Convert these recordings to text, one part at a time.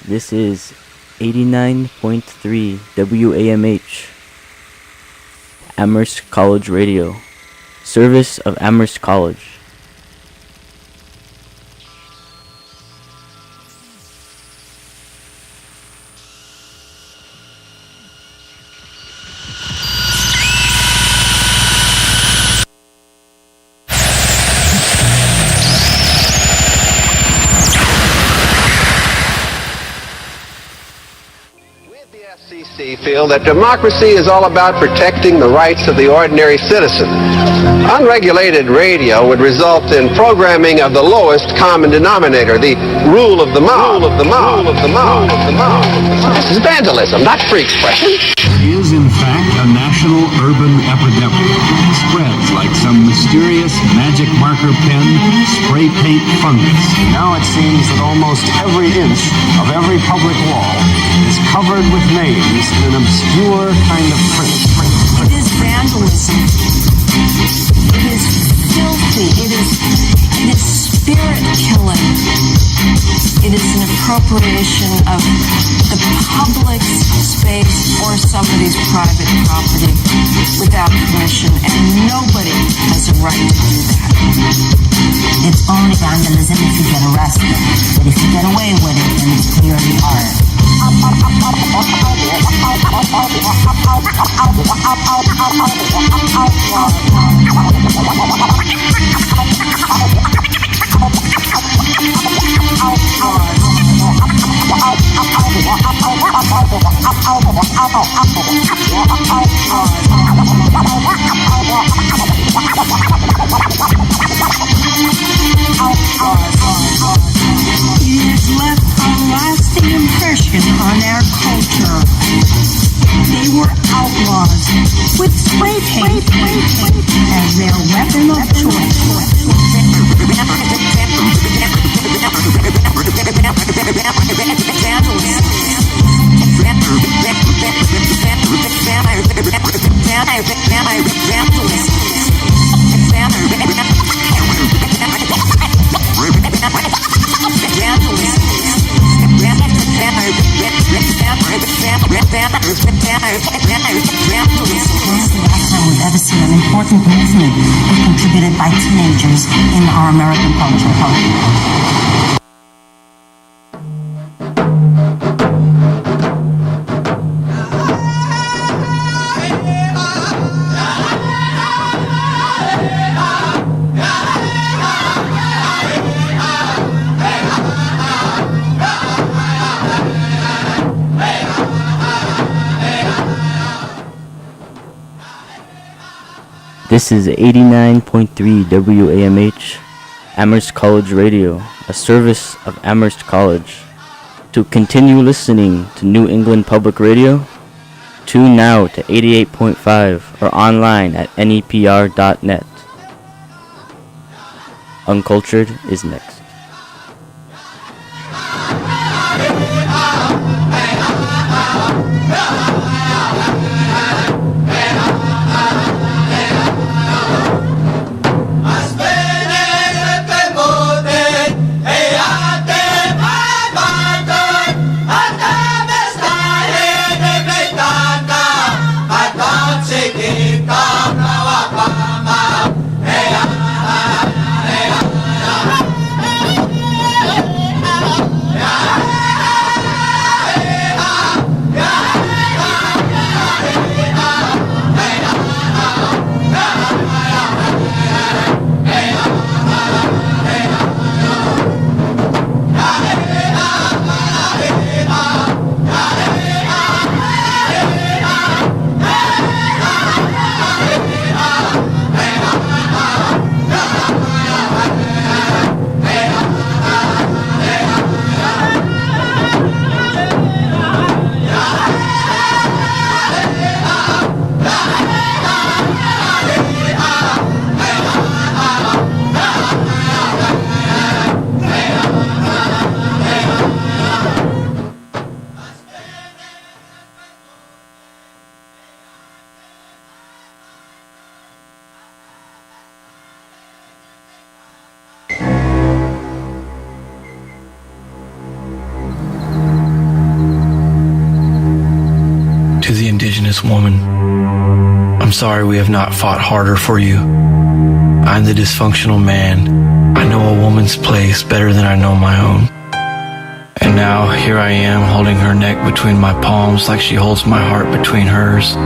This is 89.3 WAMH, Amherst College Radio, service of Amherst College. Feel that democracy is all about protecting the rights of the ordinary citizen. Unregulated radio would result in programming of the lowest common denominator, the rule of the mob. This is vandalism, not free expression. Is in fact a national urban epidemic. It spreads like some mysterious magic marker pen spray paint fungus. Now it seems that almost every inch of every public wall is covered with names in an obscure kind of print. It is vandalism. It is filthy. It is spirit killing. It is an appropriation of the public space or somebody's private property without permission, and nobody has a right to do that. It's only vandalism if you get arrested, but if you get away with it, then it's clearly art. It has left a lasting impression on our culture. They were outlaws with spray paint as their weapon of choice. Last time we've ever seen an important movement contributed by teenagers in our American culture. This is 89.3 WAMH, Amherst College Radio, a service of Amherst College. To continue listening to New England Public Radio, tune now to 88.5 or online at nepr.net. Uncultured is next. Hey, woman. I'm sorry we have not fought harder for you. I'm the dysfunctional man. I know a woman's place better than I know my own. And now here I am holding her neck between my palms like she holds my heart between hers,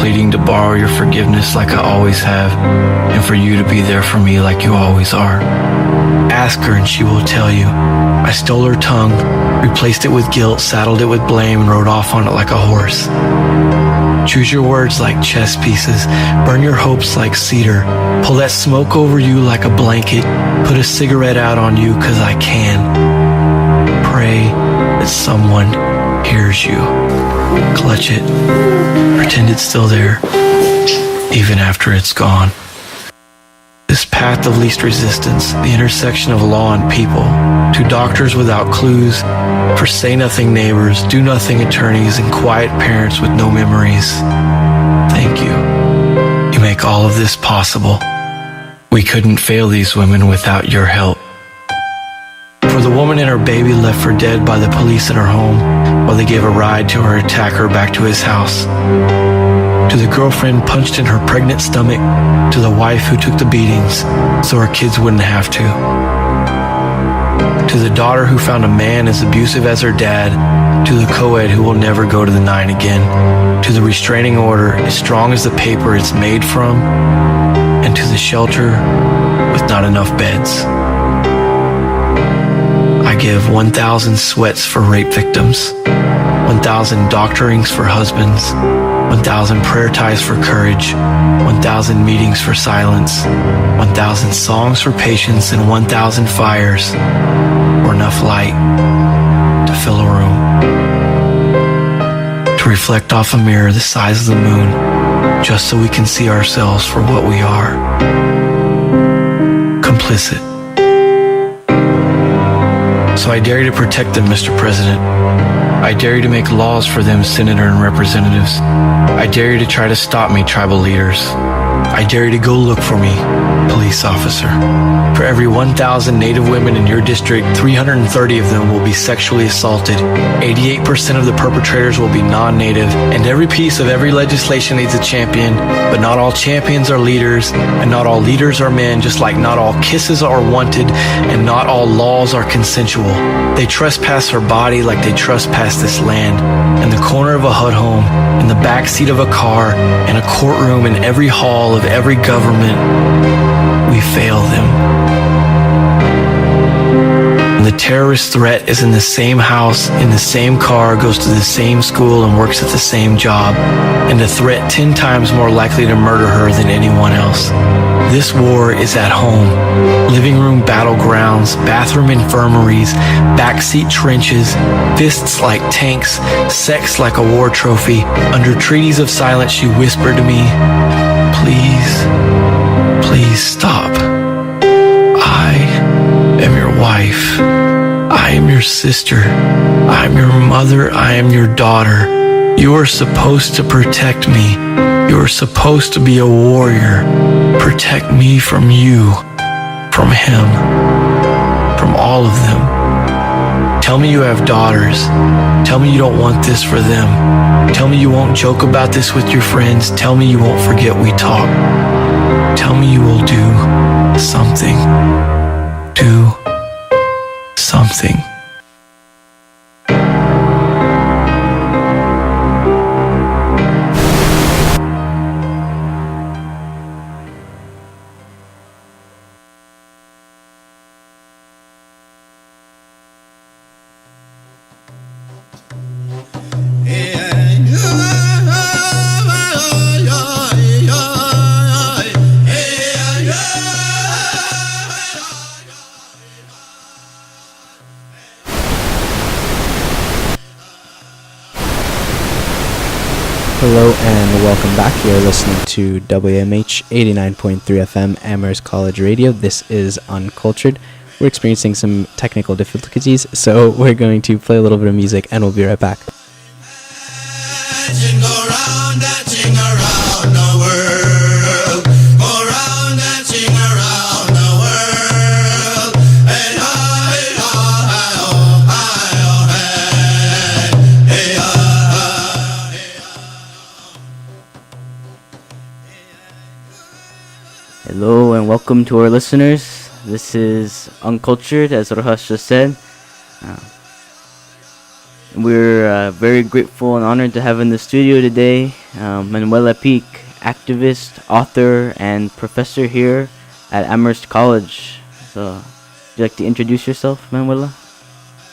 pleading to borrow your forgiveness like I always have, and for you to be there for me like you always are. Ask her and she will tell you. I stole her tongue, replaced it with guilt, saddled it with blame, and rode off on it like a horse. Choose your words like chess pieces, burn your hopes like cedar, pull that smoke over you like a blanket, put a cigarette out on you 'cause I can. Pray that someone hears you. Clutch it, pretend it's still there, even after it's gone. This path of least resistance, the intersection of law and people, to doctors without clues, for say-nothing neighbors, do-nothing attorneys, and quiet parents with no memories. Thank you. You make all of this possible. We couldn't fail these women without your help. For the woman and her baby left for dead by the police in her home while they gave a ride to her attacker back to his house. To the girlfriend punched in her pregnant stomach, to the wife who took the beatings so her kids wouldn't have to. To the daughter who found a man as abusive as her dad, to the co-ed who will never go to the 9 again, to the restraining order as strong as the paper it's made from, and to the shelter with not enough beds. I give 1,000 sweats for rape victims, 1,000 doctorings for husbands, 1,000 prayer ties for courage, 1,000 meetings for silence, 1,000 songs for patience, and 1,000 fires or enough light to fill a room, to reflect off a mirror the size of the moon, just so we can see ourselves for what we are. Complicit. So I dare you to protect them, Mr. President. I dare you to make laws for them, Senator and Representatives. I dare you to try to stop me, tribal leaders. I dare you to go look for me, police officer. For every 1,000 Native women in your district, 330 of them will be sexually assaulted. 88% of the perpetrators will be non-Native, and every piece of every legislation needs a champion, but not all champions are leaders, and not all leaders are men, just like not all kisses are wanted, and not all laws are consensual. They trespass her body like they trespass this land, in the corner of a HUD home, in the back seat of a car, in a courtroom, in every hall of every government. We fail them. And the terrorist threat is in the same house, in the same car, goes to the same school, and works at the same job, and a threat 10 times more likely to murder her than anyone else. This war is at home. Living room battlegrounds, bathroom infirmaries, backseat trenches, fists like tanks, sex like a war trophy. Under treaties of silence, she whispered to me, "Please, please stop. I am your wife. I am your sister. I am your mother. I am your daughter. You are supposed to protect me. You are supposed to be a warrior. Protect me from you, from him, from all of them. Tell me you have daughters. Tell me you don't want this for them. Tell me you won't joke about this with your friends. Tell me you won't forget we talked. Tell me you will do something. Do something." Hello and welcome back. You're listening to WMH 89.3 FM Amherst College Radio. This is Uncultured. We're experiencing some technical difficulties, so we're going to play a little bit of music and we'll be right back. welcome to our listeners. This is Uncultured, as Rojas just said. We're very grateful and honored to have in the studio today Manuela Picq, activist, author, and professor here at Amherst College. So, would you like to introduce yourself, Manuela?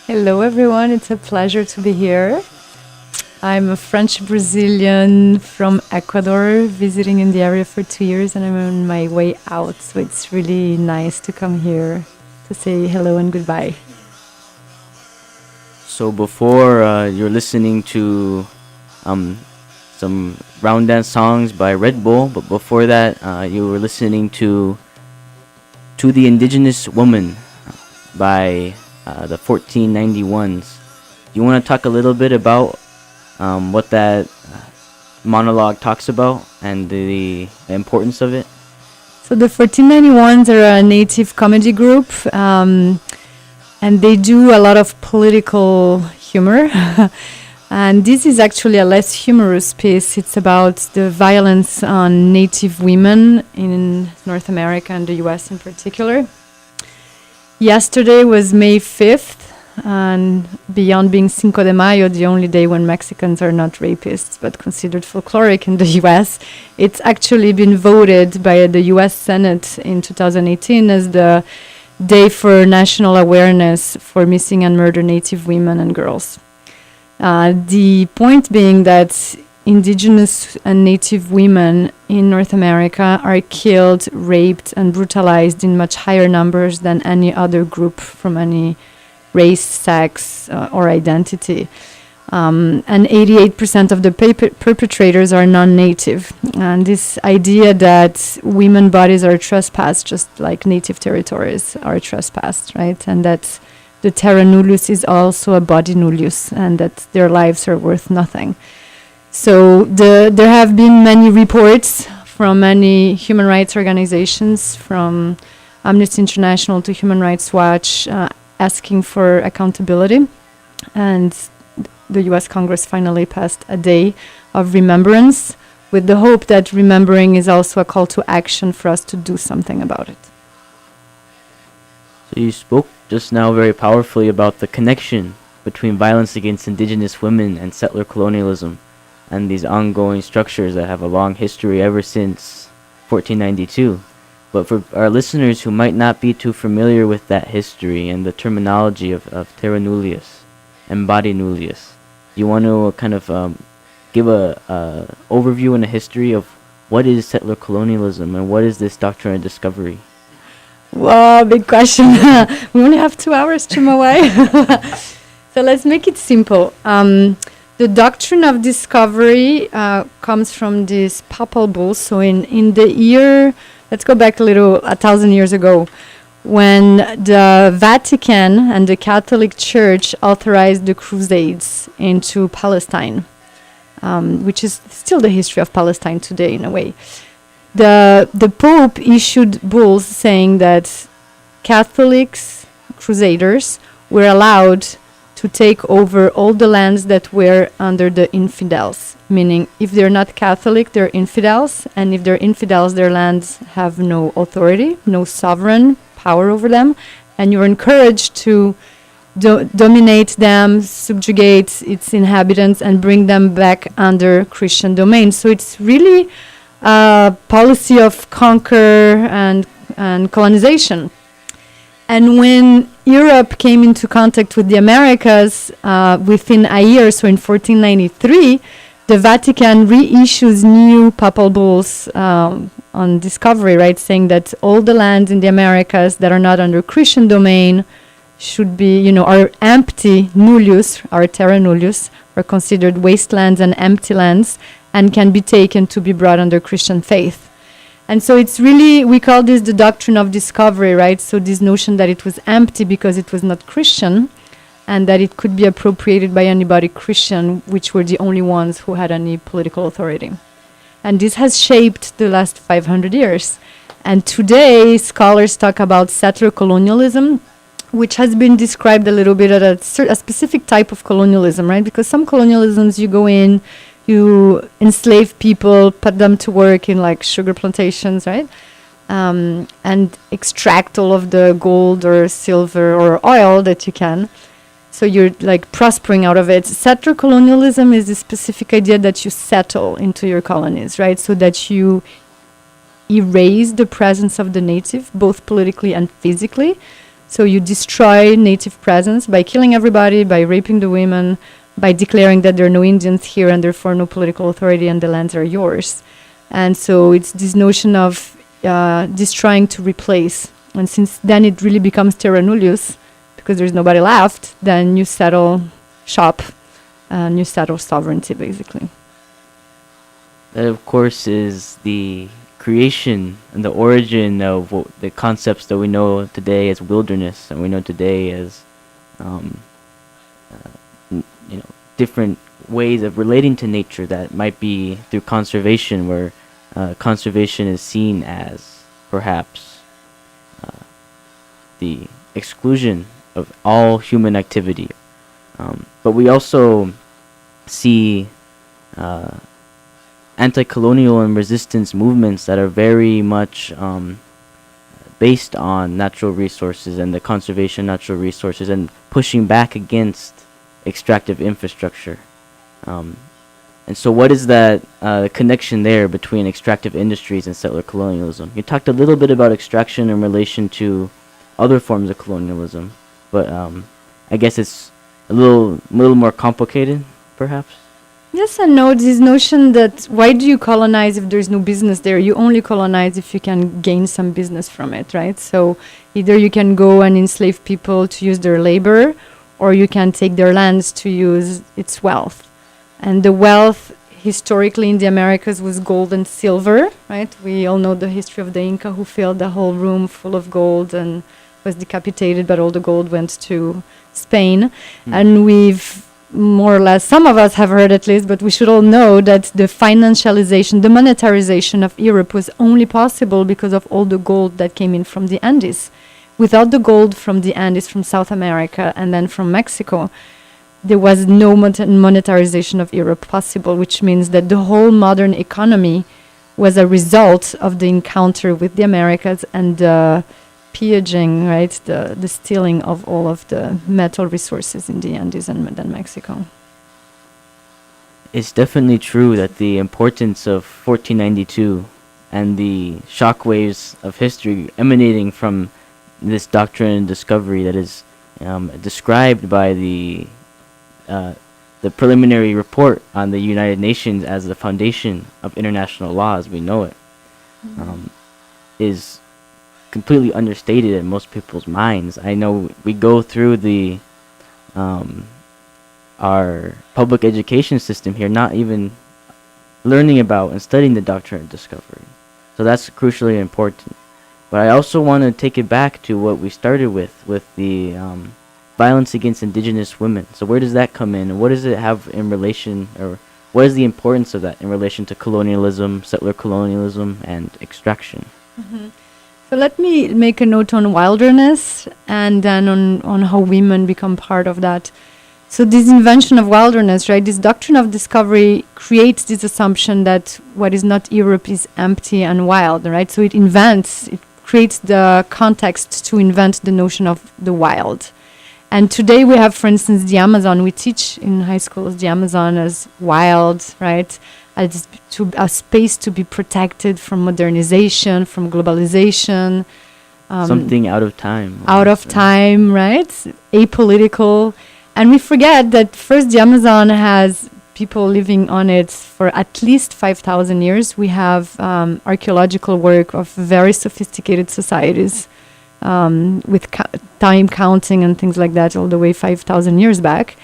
Hello, everyone. It's a pleasure to be here. I'm a French-Brazilian from Ecuador, visiting in the area for 2 years, and I'm on my way out. So it's really nice to come here to say hello and goodbye. So before you're listening to some round dance songs by Red Bull, but before that you were listening to the Indigenous Woman by the 1491s. Do you want to talk a little bit about what that monologue talks about and the importance of it? So the 1491s are a native comedy group, and they do a lot of political humor. And this is actually a less humorous piece. It's about the violence on native women in North America and the US in particular. Yesterday was May 5th. And beyond being Cinco de Mayo, the only day when Mexicans are not rapists but considered folkloric in the US, it's actually been voted by the US Senate in 2018 as the Day for National Awareness for Missing and Murdered Native Women and Girls. The point being that Indigenous and Native women in North America are killed, raped, and brutalized in much higher numbers than any other group from any race, sex, or identity. And 88% of the perpetrators are non-native. And this idea that women bodies are trespassed, just like native territories are trespassed, right? And that the terra nullius is also a body nullius, and that their lives are worth nothing. So there have been many reports from many human rights organizations, from Amnesty International to Human Rights Watch, asking for accountability, and the US Congress finally passed a day of remembrance with the hope that remembering is also a call to action for us to do something about it. So you spoke just now very powerfully about the connection between violence against Indigenous women and settler colonialism and these ongoing structures that have a long history ever since 1492. But for our listeners who might not be too familiar with that history and the terminology of terra nullius and body nullius, you want to kind of give a overview and a history of what is settler colonialism and what is this doctrine of discovery? Wow, big question. We only have 2 hours, Chimawai. So let's make it simple. The doctrine of discovery comes from this papal bull. So in the year, let's go back a little, 1,000 years ago, when the Vatican and the Catholic Church authorized the Crusades into Palestine, which is still the history of Palestine today in a way. The Pope issued bulls saying that Catholics, Crusaders, were allowed to take over all the lands that were under the infidels, meaning if they're not Catholic, they're infidels, and if they're infidels, their lands have no authority, no sovereign power over them, and you're encouraged to dominate them, subjugate its inhabitants, and bring them back under Christian domain. So it's really a policy of conquer and colonization. And when Europe came into contact with the Americas within a year, so in 1493, the Vatican reissues new papal bulls on discovery, right, saying that all the lands in the Americas that are not under Christian domain should be, are empty nullius, are terra nullius, are considered wastelands and empty lands, and can be taken to be brought under Christian faith. And so it's really, we call this the doctrine of discovery, right? So this notion that it was empty because it was not Christian, and that it could be appropriated by anybody Christian, which were the only ones who had any political authority. And this has shaped the last 500 years. And today, scholars talk about settler colonialism, which has been described a little bit as a specific type of colonialism, right? Because some colonialisms, you go in, you enslave people, put them to work in like sugar plantations, right? and extract all of the gold or silver or oil that you can. So you're like prospering out of it. Settler colonialism is the specific idea that you settle into your colonies, right? So that you erase the presence of the native, both politically and physically. So you destroy native presence by killing everybody, by raping the women, by declaring that there are no Indians here and therefore no political authority and the lands are yours. And so it's this notion of destroying to replace. And since then it really becomes terra nullius, because there's nobody left, then you settle shop and you settle sovereignty, basically. That, of course, is the creation and the origin of the concepts that we know today as wilderness, and we know today as, different ways of relating to nature that might be through conservation, where conservation is seen as perhaps the exclusion of all human activity. But we also see anti-colonial and resistance movements that are very much based on natural resources and the conservation of natural resources and pushing back against extractive infrastructure. And so what is that connection there between extractive industries and settler colonialism? You talked a little bit about extraction in relation to other forms of colonialism, but I guess it's a little more complicated, perhaps? Yes and no. This notion that why do you colonize if there's no business there? You only colonize if you can gain some business from it, right? So either you can go and enslave people to use their labor, or you can take their lands to use its wealth. And the wealth historically in the Americas was gold and silver, right? We all know the history of the Inca who filled the whole room full of gold and was decapitated, but all the gold went to Spain. And we've more or less, some of us have heard at least, but we should all know that the financialization, the monetarization of Europe was only possible because of all the gold that came in from the Andes. Without the gold from the Andes, from South America, and then from Mexico, there was no monetarization of Europe possible, which means that the whole modern economy was a result of the encounter with the Americas and the pillaging, right, the stealing of all of the metal resources in the Andes and then Mexico. It's definitely true that the importance of 1492 and the shockwaves of history emanating from this doctrine and discovery that is described by the preliminary report on the United Nations as the foundation of international law as we know it, is completely understated in most people's minds. I know we go through the our public education system here not even learning about and studying the doctrine of discovery. So that's crucially important. But I also want to take it back to what we started with the violence against indigenous women. So where does that come in? What does it have in relation, or what is the importance of that in relation to colonialism, settler colonialism, and extraction? So let me make a note on wilderness and then on how women become part of that. So this invention of wilderness, right, this doctrine of discovery creates this assumption that what is not Europe is empty and wild, right? So it creates the context to invent the notion of the wild. And today we have, for instance, the Amazon. We teach in high schools the Amazon as wild, right? As a space to be protected from modernization, from globalization. Something out of time. Out of time, right? Apolitical. And we forget that first the Amazon has people living on it for at least 5,000 years. We have archaeological work of very sophisticated societies with time counting and things like that all the way 5,000 years back.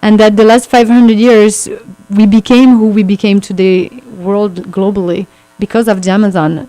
And that the last 500 years, we became who we became today world globally because of the Amazon.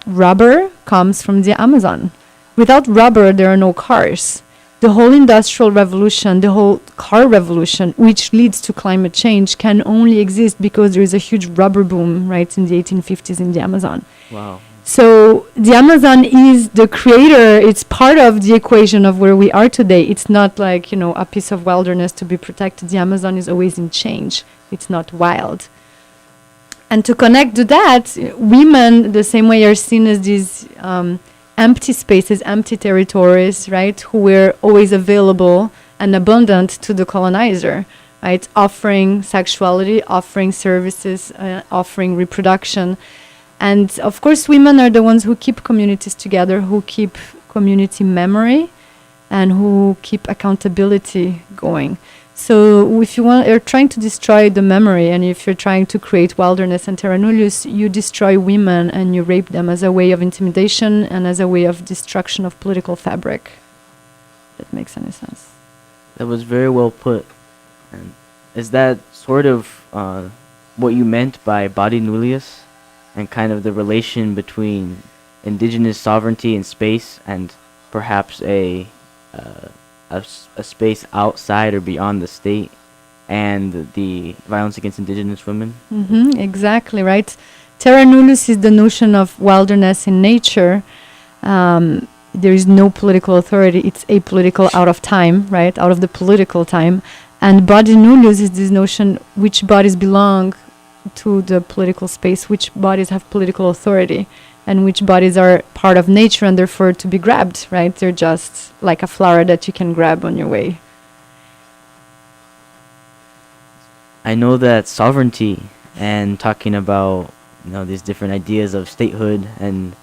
Rubber comes from the Amazon. Without rubber, there are no cars. The whole industrial revolution, the whole car revolution, which leads to climate change, can only exist because there is a huge rubber boom, right, in the 1850s in the Amazon. Wow. So the Amazon is the creator. It's part of the equation of where we are today. It's not like, a piece of wilderness to be protected. The Amazon is always in change. It's not wild. And to connect to that, women, the same way, are seen as these empty spaces, empty territories, right, who were always available and abundant to the colonizer, right, offering sexuality, offering services, offering reproduction. And of course, women are the ones who keep communities together, who keep community memory, and who keep accountability going. So if you're trying to destroy the memory, and if you're trying to create wilderness and terra nullius, you destroy women and you rape them as a way of intimidation and as a way of destruction of political fabric. That makes any sense. That was very well put. And is that sort of what you meant by body nullius, and kind of the relation between indigenous sovereignty in space and perhaps a space outside or beyond the state, and the violence against indigenous women? Exactly, right. Terra nullius is the notion of wilderness in nature. There is no political authority. It's apolitical, out of time, right? Out of the political time. And body nullius is this notion which bodies belong to the political space, which bodies have political authority, and which bodies are part of nature and therefore to be grabbed, right? They're just like a flower that you can grab on your way. I know that sovereignty and talking about, these different ideas of statehood and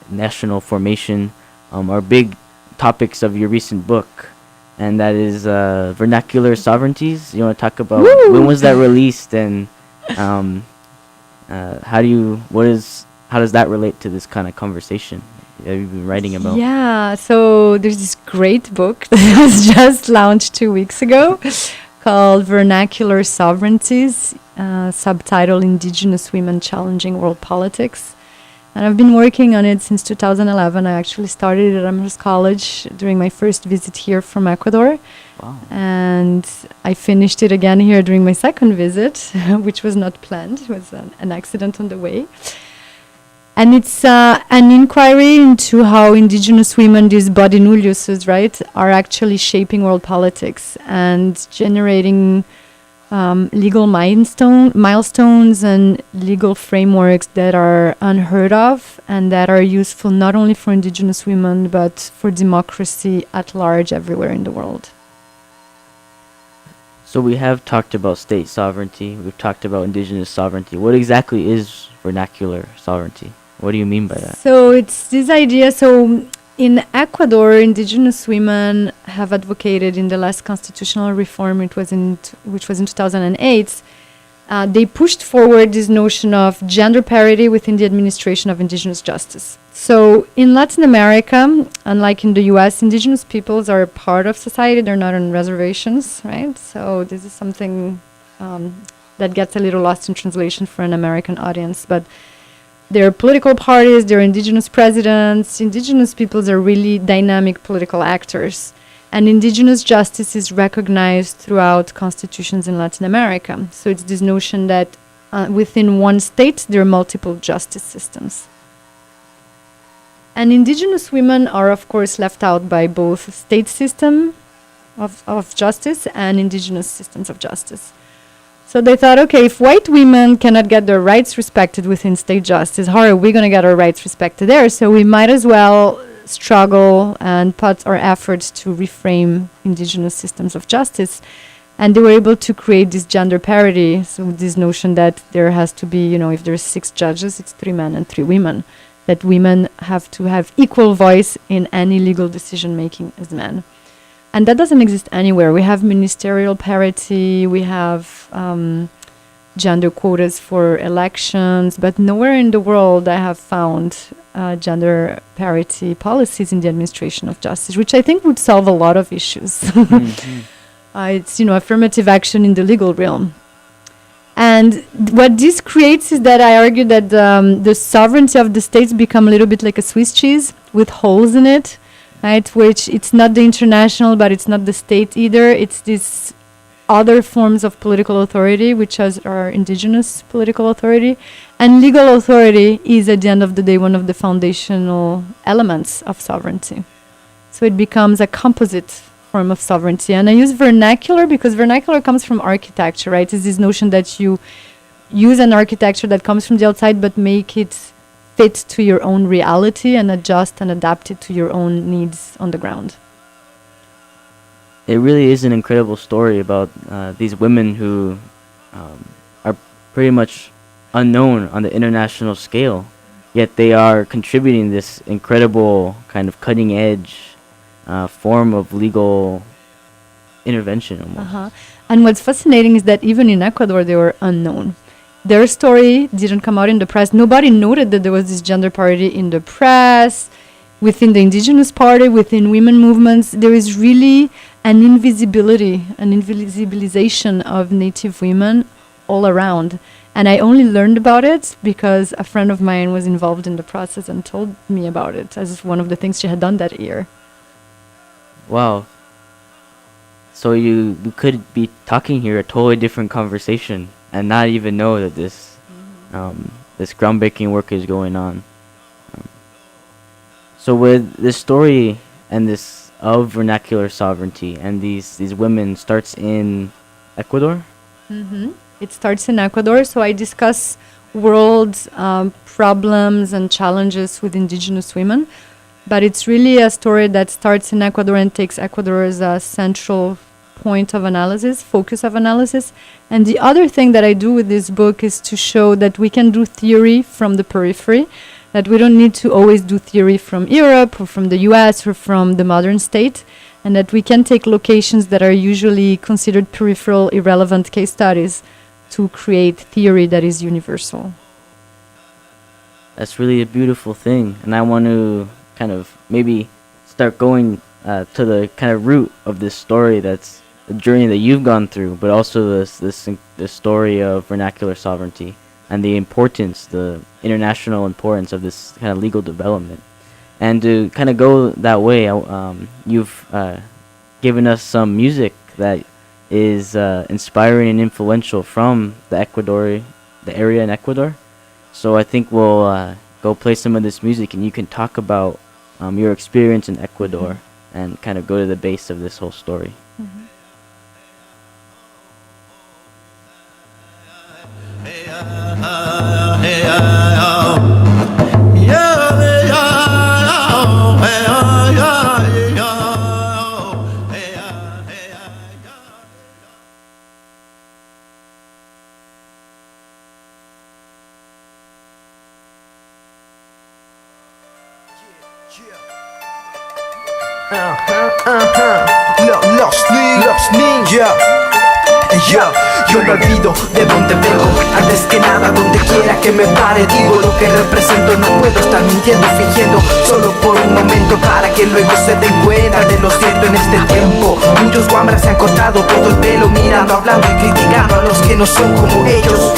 national formation are big topics of your recent book, and that is Vernacular Sovereignties. You want to talk about when was that released, and how does that relate to this kind of conversation that you've been writing about? Yeah, so there's this great book that was just launched 2 weeks ago called Vernacular Sovereignties, subtitle Indigenous Women Challenging World Politics. And I've been working on it since 2011. I actually started at Amherst College during my first visit here from Ecuador. Wow. And I finished it again here during my second visit, which was not planned. It was an accident on the way. And it's an inquiry into how indigenous women, these body nulliuses, right, are actually shaping world politics and generating legal milestones and legal frameworks that are unheard of and that are useful not only for indigenous women but for democracy at large everywhere in the world. So we have talked about state sovereignty, we've talked about indigenous sovereignty. What exactly is vernacular sovereignty? What do you mean by that? So it's this idea, in Ecuador, indigenous women have advocated in the last constitutional reform, which was in 2008, they pushed forward this notion of gender parity within the administration of indigenous justice. So in Latin America, unlike in the US, indigenous peoples are part of society. They're not on reservations, right? So this is something that gets a little lost in translation for an American audience. But there are political parties, there are indigenous presidents. Indigenous peoples are really dynamic political actors. And indigenous justice is recognized throughout constitutions in Latin America. So it's this notion that within one state, there are multiple justice systems. And indigenous women are, of course, left out by both state system of justice and indigenous systems of justice. So they thought, okay, if white women cannot get their rights respected within state justice, how are we going to get our rights respected there? So we might as well struggle and put our efforts to reframe indigenous systems of justice. And they were able to create this gender parity, so this notion that there has to be, if there's 6 judges, it's 3 men and 3 women, that women have to have equal voice in any legal decision-making as men. And that doesn't exist anywhere. We have ministerial parity, we have gender quotas for elections, but nowhere in the world I have found gender parity policies in the administration of justice, which I think would solve a lot of issues. Mm-hmm. It's, affirmative action in the legal realm. And what this creates is that I argue that the sovereignty of the states become a little bit like a Swiss cheese with holes in it. Right, which it's not the international, but it's not the state either. It's these other forms of political authority, which are indigenous political authority. And legal authority is, at the end of the day, one of the foundational elements of sovereignty. So it becomes a composite form of sovereignty. And I use vernacular because vernacular comes from architecture, right? It's this notion that you use an architecture that comes from the outside, but make it fit to your own reality and adjust and adapt it to your own needs on the ground. It really is an incredible story about these women who are pretty much unknown on the international scale, yet they are contributing this incredible kind of cutting edge form of legal intervention almost. And what's fascinating is that even in Ecuador, they were unknown. Their story didn't come out in the press. Nobody noted that there was this gender parity in the press, within the Indigenous party, within women movements. There is really an invisibilization of Native women all around. And I only learned about it because a friend of mine was involved in the process and told me about it as one of the things she had done that year. Wow. So we could be talking here a totally different conversation and not even know that this this groundbreaking work is going on. So with this story and this of vernacular sovereignty and these women starts in Ecuador? It starts in Ecuador, so I discuss world problems and challenges with Indigenous women, but it's really a story that starts in Ecuador and takes Ecuador as a central point of analysis, focus of analysis. And the other thing that I do with this book is to show that we can do theory from the periphery, that we don't need to always do theory from Europe or from the US or from the modern state, and that we can take locations that are usually considered peripheral, irrelevant case studies to create theory that is universal. That's really a beautiful thing, and I want to kind of maybe start going to the kind of root of this story, that's the journey that you've gone through, but also this story of vernacular sovereignty and the importance, the international importance of this kind of legal development. And to kind of go that way, you've given us some music that is inspiring and influential from the area in Ecuador. So I think we'll go play some of this music, and you can talk about your experience in Ecuador and kind of go to the base of this whole story. Los Ninja. Yo no olvido de dónde vengo. Antes que nada, donde quiera que me pare, digo lo que represento. No puedo estar mintiendo, fingiendo, solo por un momento, para que luego se den cuenta de lo cierto en este tiempo. Muchos guambras se han cortado todo el pelo, mirando, hablando y criticando a los que no son como ellos.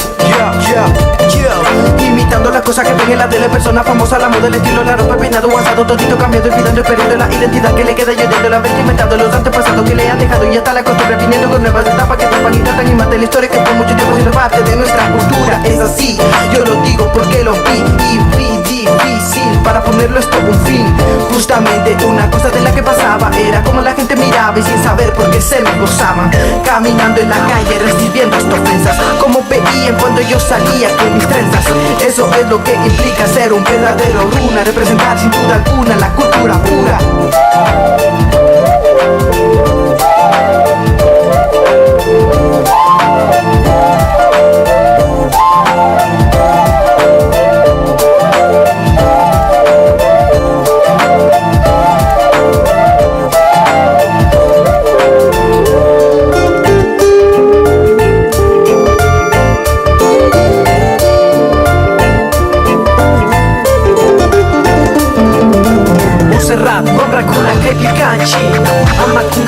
Imitando las cosas que ven en la tele, persona famosa, la moda, el estilo, la ropa, el peinado, guasado, todito cambiando, olvidando y perdiendo la identidad que le queda, y oyendo la mente, inventando los antepasados que le han dejado, y hasta la costumbre viniendo con nuevas etapas que tapan y tratan y matan la historia que por mucho tiempo ha sido parte de nuestra cultura. Es así, yo lo digo porque lo vi y vi difícil para ponerlo esto un fin. Justamente una cosa de la que pasaba era como la gente miraba y sin saber por qué se me gozaban, caminando en la calle recibiendo estas ofensas, como veían cuando yo salía con mis trenzas. Eso es lo que implica ser un verdadero runa, representar sin duda alguna la cultura pura.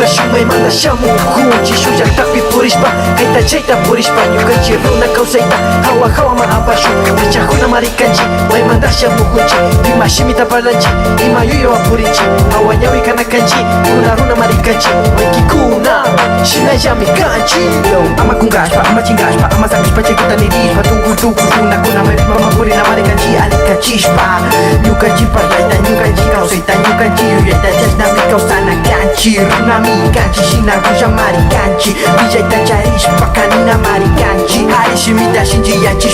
Shumai manda shamu kunchi shuja tapi purishpa kaita chaita purishpa yukanchi runa kausaita hawa ma abashu tachakuna marikanchi mai manda shamu kunchi dima shimita parlanchi ima yuyo apurinchi hawa nyawi kanakanchi runa marikanchi mai kikuna shina yami kanchi ama kungashpa ama chingashpa ama sakishpa chekuta nirishpa tungu runa kuna mama purina marikanchi alikachishpa yukanchi parlaita yukanchi kausaita yukanchi yuyaita chasnami kausana kanchi runa mi kanchi shina ruja marikanchi villa ita charishpa kanina marikanchi harishimita shinji yanchi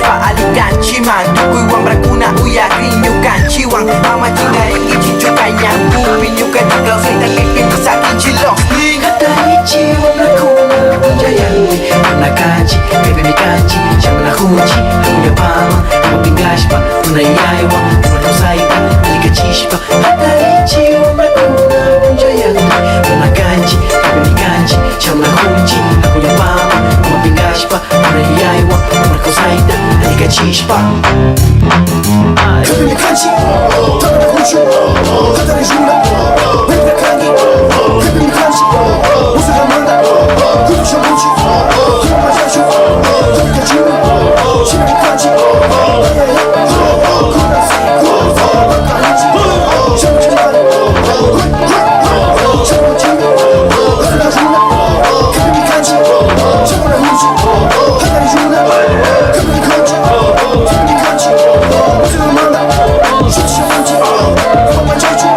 kanji shamla huji hakuya pama mapingashpa unayaiwa unayosaiba alikachishpa hatarichi umekuna kunja yangu una kanji shamla huji hakuya pama mapingashpa unayaiwa unayosaiba alikachishpa Kabini kanji tabana kushu hatari jula wenda kangi kabini kanji usahamanda kudusha muji kuma majashu tabika jula shibini kanji kuna siku wakahanji shamu jimani shamu jimani wenda jula kabini kanji shamu na huji hatari jula kabini kanji usahamanda kudusha muji kuma majashu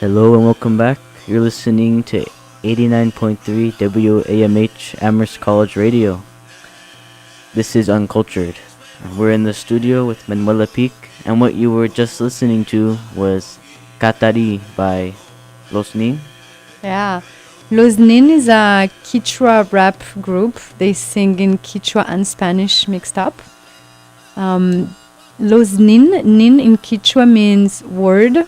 Hello and welcome back. You're listening to 89.3 WAMH Amherst College Radio. This is Uncultured. We're in the studio with Manuela Picq, and what you were just listening to was Katari by Los Nin. Yeah. Los Nin is a Quechua rap group. They sing in Quechua and Spanish mixed up. Los Nin in Quechua means word,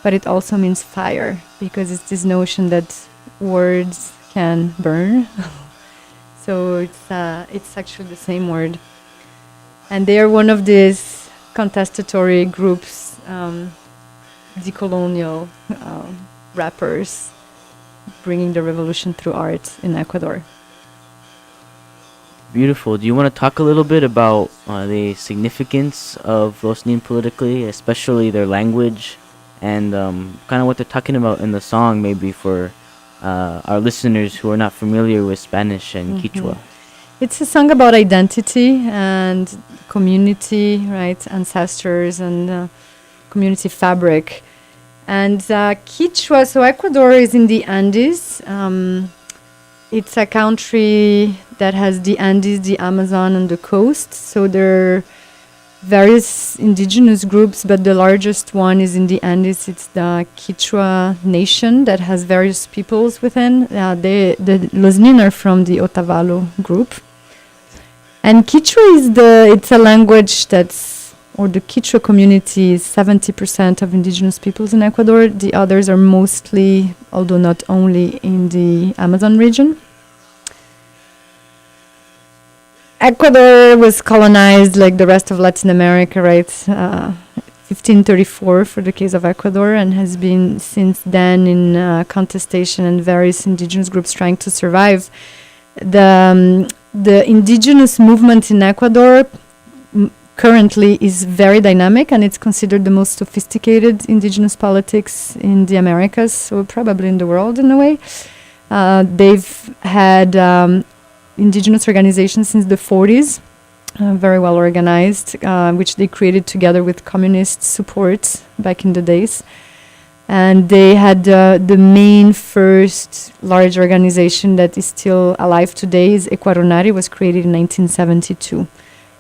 but it also means fire, because it's this notion that words can burn. So it's actually the same word. And they are one of these contestatory groups, decolonial rappers, bringing the revolution through art in Ecuador. Beautiful. Do you want to talk a little bit about the significance of Los Nin politically, especially their language, and kind of what they're talking about in the song, maybe for our listeners who are not familiar with Spanish and Quechua? It's a song about identity and community, right? Ancestors and community fabric. And Quechua, so Ecuador is in the Andes. It's a country that has the Andes, the Amazon, and the coast. So there are various indigenous groups, but the largest one is in the Andes. It's the Quechua nation that has various peoples within. The Los Nin are from the Otavalo group. And Quechua it's a language the Quechua community is 70% of indigenous peoples in Ecuador. The others are mostly, although not only, in the Amazon region. Ecuador was colonized like the rest of Latin America, right? 1534 for the case of Ecuador, and has been since then in contestation and various indigenous groups trying to survive. The indigenous movement in Ecuador currently is very dynamic, and it's considered the most sophisticated indigenous politics in the Americas, so probably in the world in a way. They've had indigenous organizations since the 40s, very well organized, which they created together with communist support back in the days. And they had the main first large organization that is still alive today is Ecuador was created in 1972.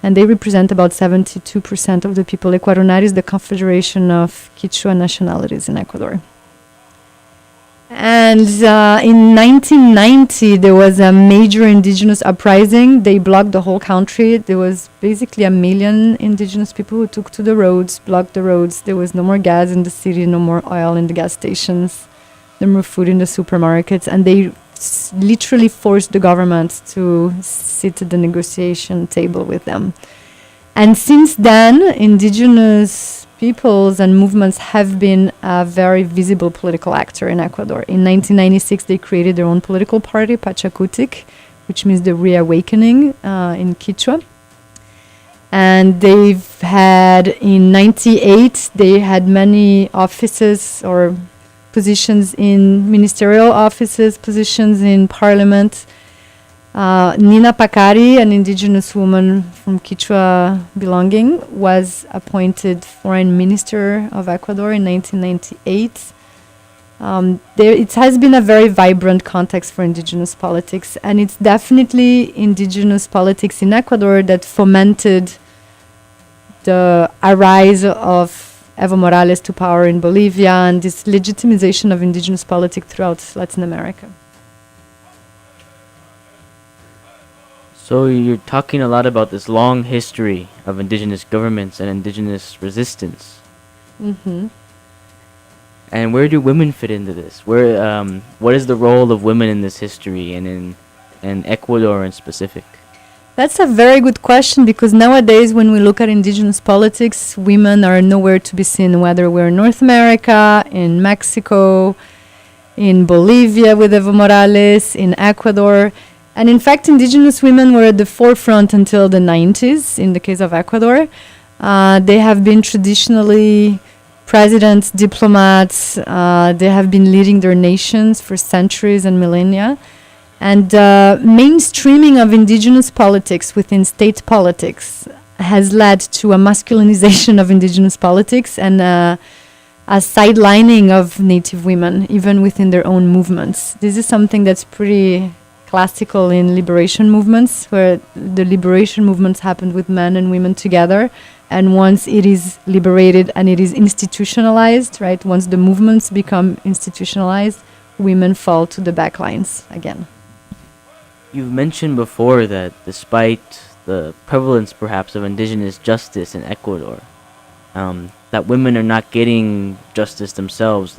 And they represent about 72% of the people. Ecuador is the Confederation of Quechua nationalities in Ecuador. And in 1990, there was a major indigenous uprising. They blocked the whole country. There was basically 1 million indigenous people who took to the roads, blocked the roads. There was no more gas in the city, no more oil in the gas stations, no more food in the supermarkets. And they literally forced the government to sit at the negotiation table with them. And since then, indigenous peoples and movements have been a very visible political actor in Ecuador. In 1996, they created their own political party, Picq, which means the reawakening in Quechua. And they've had, in 98, they had many offices or positions in ministerial offices, positions in parliament. Nina Pacari, an indigenous woman from Quechua belonging, was appointed foreign minister of Ecuador in 1998. It has been a very vibrant context for indigenous politics, and it's definitely indigenous politics in Ecuador that fomented the rise of Evo Morales to power in Bolivia and this legitimization of indigenous politics throughout Latin America. So you're talking a lot about this long history of indigenous governments and indigenous resistance. Mm-hmm. And where do women fit into this? What is the role of women in this history and in Ecuador in specific? That's a very good question, because nowadays when we look at indigenous politics, women are nowhere to be seen, whether we're in North America, in Mexico, in Bolivia with Evo Morales, in Ecuador. And in fact, indigenous women were at the forefront until the 90s, in the case of Ecuador. They have been traditionally presidents, diplomats. They have been leading their nations for centuries and millennia. And mainstreaming of indigenous politics within state politics has led to a masculinization of indigenous politics and a sidelining of Native women, even within their own movements. This is something that's pretty classical in liberation movements, where the liberation movements happened with men and women together. And once it is liberated and it is institutionalized, right, once the movements become institutionalized, women fall to the back lines again. You've mentioned before that despite the prevalence perhaps of indigenous justice in Ecuador, that women are not getting justice themselves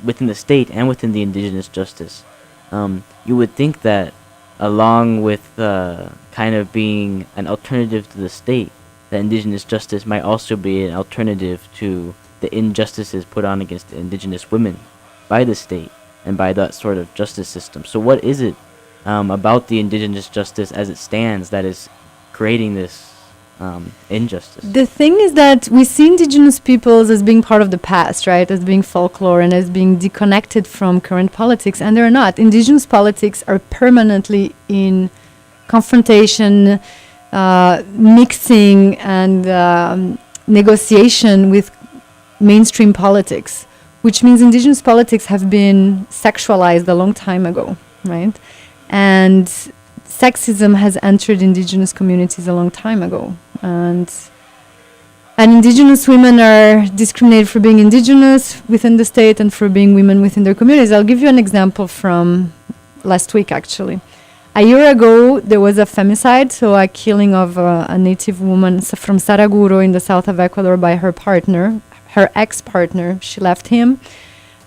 within the state and within the indigenous justice. You would think that along with kind of being an alternative to the state, that indigenous justice might also be an alternative to the injustices put on against indigenous women by the state and by that sort of justice system. So what is it about the indigenous justice as it stands that is creating this injustice? The thing is that we see indigenous peoples as being part of the past, right? As being folklore and as being disconnected from current politics, and they're not. Indigenous politics are permanently in confrontation, mixing and negotiation with mainstream politics, which means indigenous politics have been sexualized a long time ago, right? And sexism has entered indigenous communities a long time ago. And indigenous women are discriminated for being indigenous within the state and for being women within their communities. I'll give you an example from last week, actually. A year ago, there was a femicide, so a killing of a native woman from Saraguro in the south of Ecuador by her partner, her ex-partner. She left him,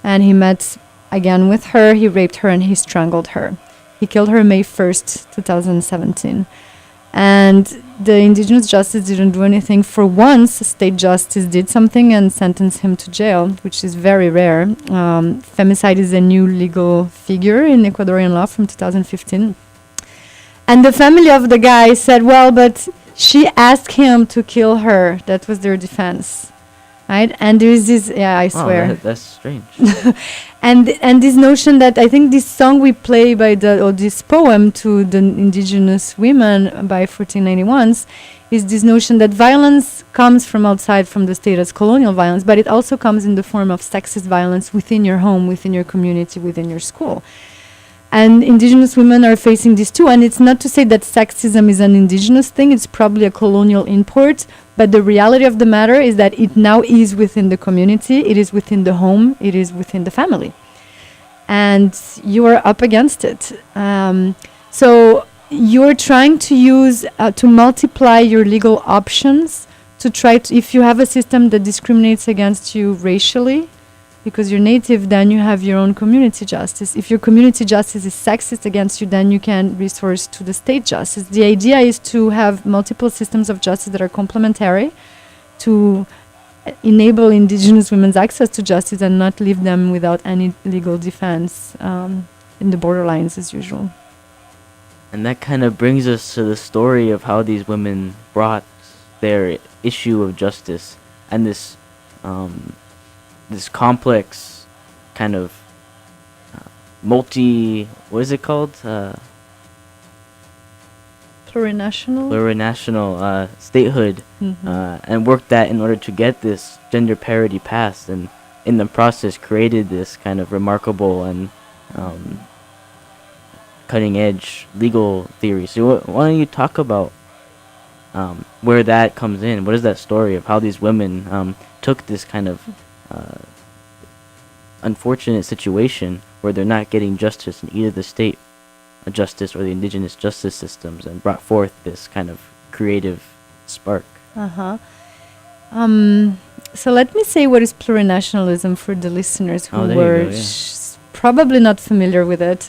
and he met again with her. He raped her, and he strangled her. He killed her May 1st, 2017. And the indigenous justice didn't do anything. For once, state justice did something and sentenced him to jail, which is very rare. Femicide is a new legal figure in Ecuadorian law from 2015. And the family of the guy said, well, but she asked him to kill her. That was their defense. Right? And there is this, I swear. That's strange. And this notion that I think this song we play or this poem to the indigenous women by 1491s is this notion that violence comes from outside from the state as colonial violence, but it also comes in the form of sexist violence within your home, within your community, within your school. And indigenous women are facing this too. And it's not to say that sexism is an indigenous thing. It's probably a colonial import. But the reality of the matter is that it now is within the community. It is within the home. It is within the family. And you are up against it. So you're trying to use, to multiply your legal options to try to, if you have a system that discriminates against you racially, because you're native, then you have your own community justice. If your community justice is sexist against you, then you can resource to the state justice. The idea is to have multiple systems of justice that are complementary to enable indigenous women's access to justice and not leave them without any legal defense in the borderlines as usual. And that kind of brings us to the story of how these women brought their issue of justice and this this complex kind of what is it called? Plurinational statehood, and worked that in order to get this gender parity passed, and in the process created this kind of remarkable and cutting edge legal theory. So why don't you talk about where that comes in? What is that story of how these women took this kind of unfortunate situation where they're not getting justice in either the state justice or the indigenous justice systems, and brought forth this kind of creative spark? So let me say what is plurinationalism for the listeners who were probably not familiar with it.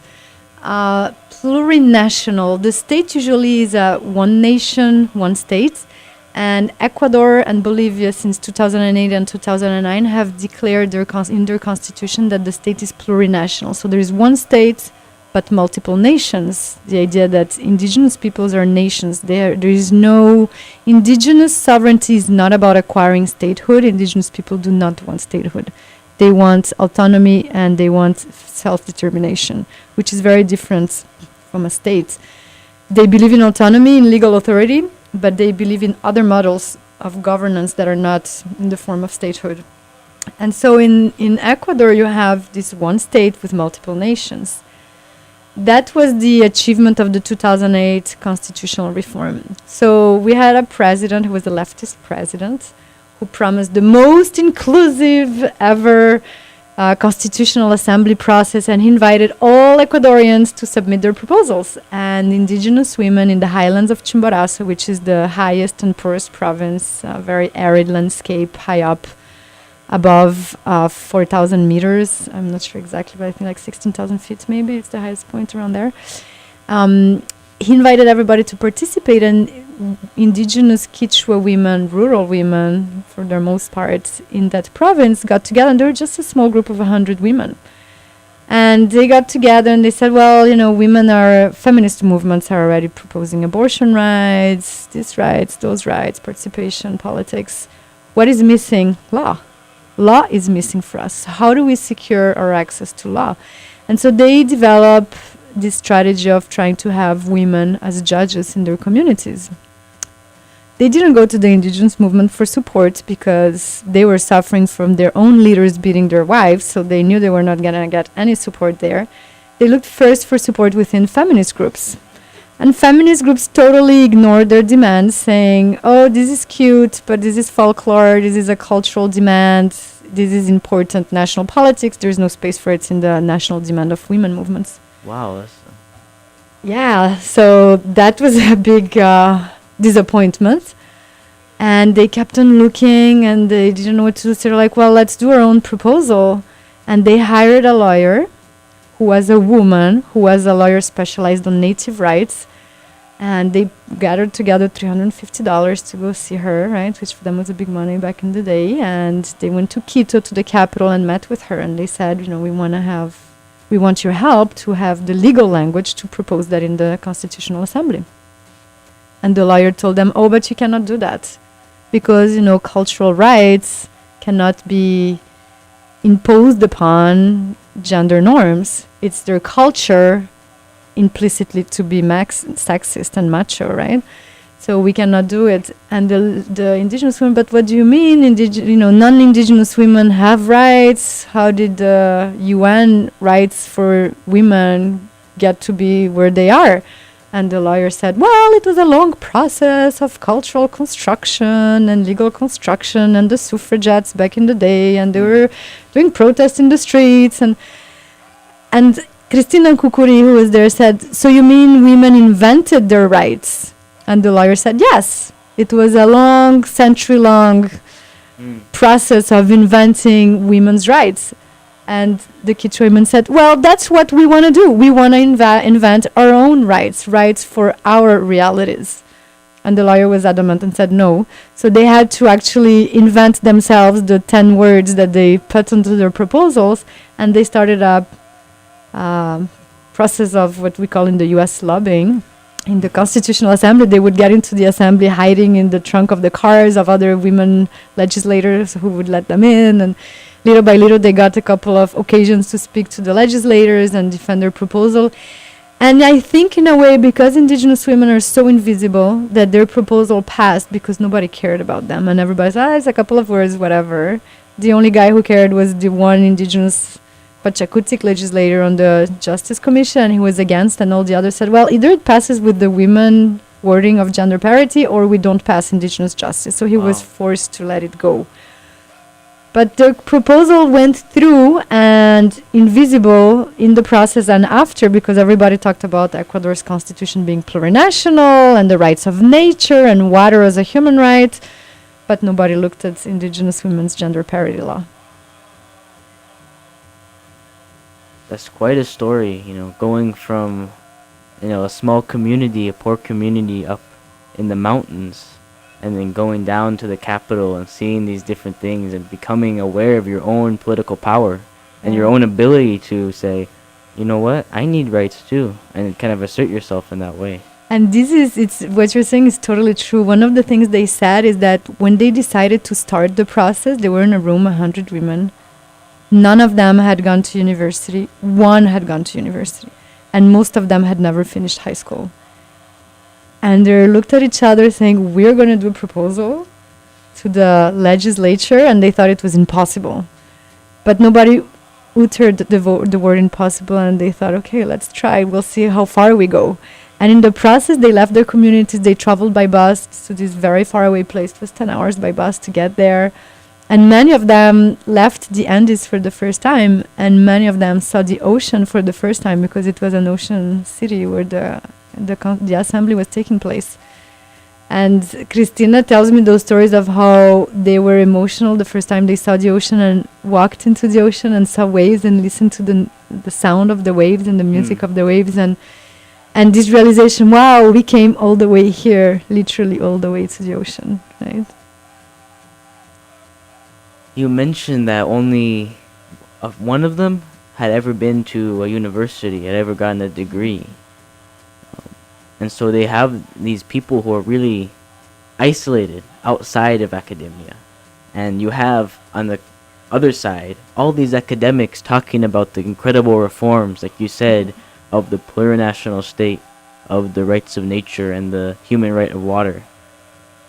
Plurinational, the state usually is one nation, one state, and Ecuador and Bolivia since 2008 and 2009 have declared in their constitution that the state is plurinational. So there is one state but multiple nations. The idea that indigenous peoples are nations. There is no indigenous sovereignty is not about acquiring statehood. Indigenous people do not want statehood. They want autonomy and they want self-determination, which is very different from a state. They believe in autonomy, in legal authority, but they believe in other models of governance that are not in the form of statehood. And so in Ecuador, you have this one state with multiple nations. That was the achievement of the 2008 constitutional reform. So we had a president who was a leftist president who promised the most inclusive ever constitutional assembly process, and he invited all Ecuadorians to submit their proposals. And indigenous women in the highlands of Chimborazo, which is the highest and poorest province, very arid landscape, high up, above 4,000 meters. I'm not sure exactly, but I think like 16,000 feet maybe. It's the highest point around there. He invited everybody to participate, and indigenous Quechua women, rural women, for their most part, in that province got together, and they were just a small group of 100 women. And they got together and they said, well, feminist movements are already proposing abortion rights, these rights, those rights, participation, politics. What is missing? Law. Law is missing for us. How do we secure our access to law? And so they develop this strategy of trying to have women as judges in their communities. They didn't go to the indigenous movement for support because they were suffering from their own leaders beating their wives, so they knew they were not going to get any support there. They looked first for support within feminist groups. And feminist groups totally ignored their demands, saying, oh, this is cute, but this is folklore, this is a cultural demand, this is important national politics, there's no space for it in the national demand of women movements. Wow. Yeah, so that was a big disappointment. And they kept on looking and they didn't know what to do. So they're like, well, let's do our own proposal. And they hired a lawyer who was a woman, who was a lawyer specialized on native rights. And they gathered together $350 to go see her, right, which for them was a big money back in the day. And they went to Quito, to the capital, and met with her. And they said, we want your help to have the legal language to propose that in the Constitutional Assembly. And the lawyer told them, oh, but you cannot do that because, cultural rights cannot be imposed upon gender norms. It's their culture implicitly to be sexist and macho, right? So we cannot do it. And the indigenous women, but what do you mean? Non-indigenous women have rights. How did the UN rights for women get to be where they are? And the lawyer said, well, it was a long process of cultural construction and legal construction, and the suffragettes back in the day, and they were doing protests in the streets. And Cristina Kukuri, who was there, said, so you mean women invented their rights? And the lawyer said, yes, it was a long, century-long process of inventing women's rights. And the Quechua women said, well, that's what we want to do. We want to invent our own rights for our realities. And the lawyer was adamant and said no. So they had to actually invent themselves the 10 words that they put into their proposals. And they started a process of what we call in the US lobbying. in the Constitutional Assembly, they would get into the assembly hiding in the trunk of the cars of other women legislators who would let them in. And little by little, they got a couple of occasions to speak to the legislators and defend their proposal. And I think, in a way, because Indigenous women are so invisible, that their proposal passed because nobody cared about them. And everybody said, it's a couple of words, whatever. The only guy who cared was the one Indigenous Pachakutik legislator on the Justice Commission. He was against, and all the others said, well, either it passes with the women wording of gender parity, or we don't pass Indigenous justice. So he was forced to let it go. But the proposal went through and invisible in the process and after, because everybody talked about Ecuador's constitution being plurinational and the rights of nature and water as a human right, but nobody looked at Indigenous women's gender parity law. That's quite a story, going from, a small community, a poor community up in the mountains, and then going down to the capital and seeing these different things and becoming aware of your own political power and your own ability to say, you know what, I need rights too, and kind of assert yourself in that way. And it's what you're saying is totally true. One of the things they said is that when they decided to start the process, they were in a room, 100 women. None of them had gone to university. One had gone to university. And most of them had never finished high school. And they looked at each other saying, we're going to do a proposal to the legislature, and they thought it was impossible. But nobody uttered the word impossible, and they thought, okay, let's try. We'll see how far we go. And in the process, they left their communities. They traveled by bus to this very far away place. It was 10 hours by bus to get there. And many of them left the Andes for the first time, and many of them saw the ocean for the first time, because it was an ocean city where the assembly was taking place. And Cristina tells me those stories of how they were emotional the first time they saw the ocean and walked into the ocean and saw waves and listened to the sound of the waves and the music of the waves, and this realization, wow, we came all the way here, literally all the way to the ocean, right? You mentioned that only one of them had ever been to a university, had ever gotten a degree. And so they have these people who are really isolated outside of academia. And you have, on the other side, all these academics talking about the incredible reforms, like you said, of the plurinational state, of the rights of nature and the human right of water.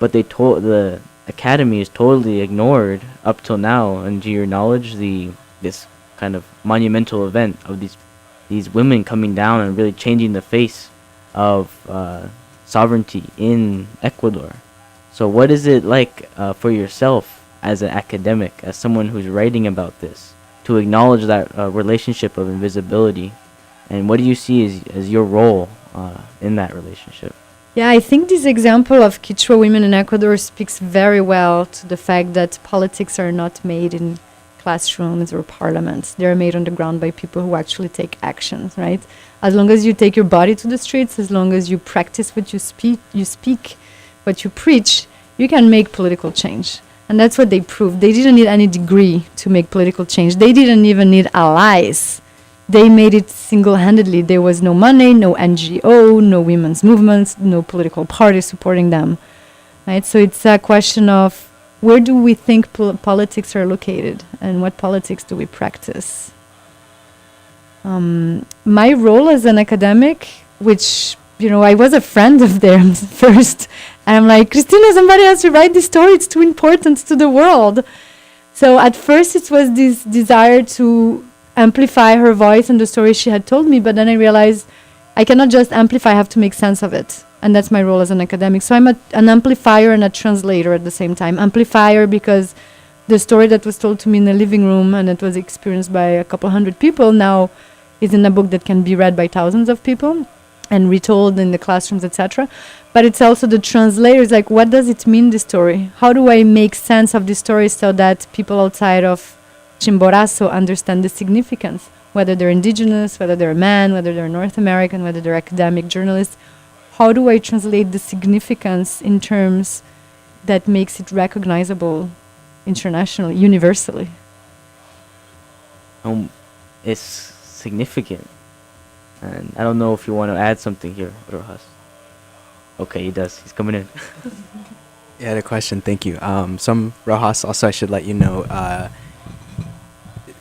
But the academy is totally ignored up till now. And to your knowledge, this kind of monumental event of these women coming down and really changing the face of sovereignty in Ecuador. So what is it like for yourself as an academic, as someone who's writing about this, to acknowledge that relationship of invisibility? And what do you see as your role in that relationship? Yeah, I think this example of Quechua women in Ecuador speaks very well to the fact that politics are not made in classrooms or parliaments. They're made on the ground by people who actually take actions, right? As long as you take your body to the streets, as long as you practice what you speak, what you preach, you can make political change. And that's what they proved. They didn't need any degree to make political change. They didn't even need allies. They made it single-handedly. There was no money, no NGO, no women's movements, no political party supporting them, right? So it's a question of where do we think politics are located, and what politics do we practice? My role as an academic, which, I was a friend of theirs first, and I'm like, Cristina, somebody has to write this story. It's too important to the world. So at first it was this desire to amplify her voice and the story she had told me, but then I realized I cannot just amplify, I have to make sense of it. And that's my role as an academic. So I'm an amplifier and a translator at the same time. Amplifier because the story that was told to me in the living room and it was experienced by a couple hundred people now is in a book that can be read by thousands of people and retold in the classrooms, etc. But it's also the translators, like, what does it mean, this story? How do I make sense of this story so that people outside of Chimborazo understand the significance, whether they're indigenous, whether they're a man, whether they're North American, whether they're academic journalists? How do I translate the significance in terms that makes it recognizable internationally, universally? It's significant. And I don't know if you want to add something here, Rojas. Okay, he does. He's coming in. Yeah, I had a question. Thank you. Rojas, also, I should let you know,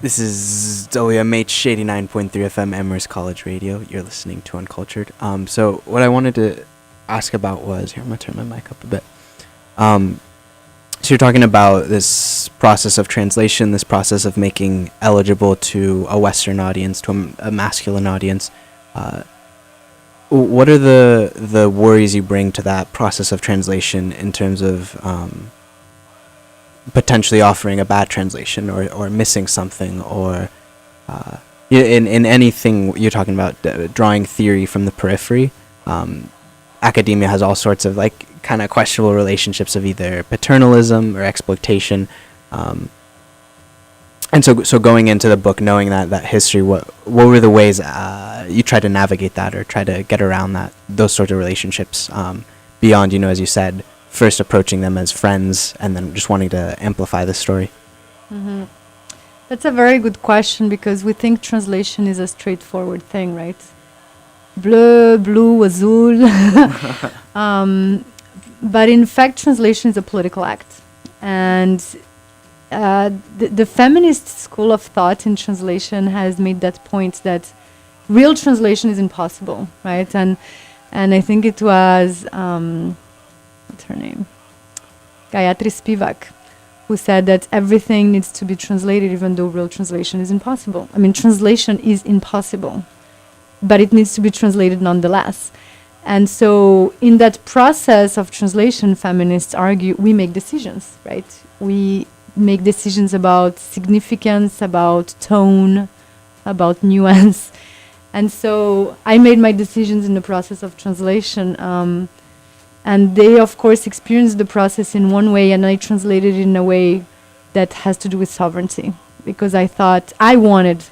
this is WMH 89.3 FM, Amherst College Radio. You're listening to Uncultured. So what I wanted to ask about was, here, I'm going to turn my mic up a bit. So you're talking about this process of translation, this process of making eligible to a Western audience, to a masculine audience. What are the worries you bring to that process of translation in terms of potentially offering a bad translation or missing something, or in anything you're talking about, drawing theory from the periphery? Academia has all sorts of like kind of questionable relationships of either paternalism or exploitation, and so going into the book knowing that history, what were the ways you try to navigate that or try to get around those sorts of relationships, beyond, as you said, first approaching them as friends and then just wanting to amplify the story? Mm-hmm. That's a very good question, because we think translation is a straightforward thing, right? Bleu, azul. But in fact, translation is a political act. And the feminist school of thought in translation has made that point that real translation is impossible, right? And I think it was, what's her name? Gayatri Spivak, who said that everything needs to be translated even though real translation is impossible. I mean, translation is impossible, but it needs to be translated nonetheless. And so in that process of translation, feminists argue we make decisions, right? We make decisions about significance, about tone, about nuance. And so I made my decisions in the process of translation. And they, of course, experienced the process in one way, and I translated it in a way that has to do with sovereignty. Because I wanted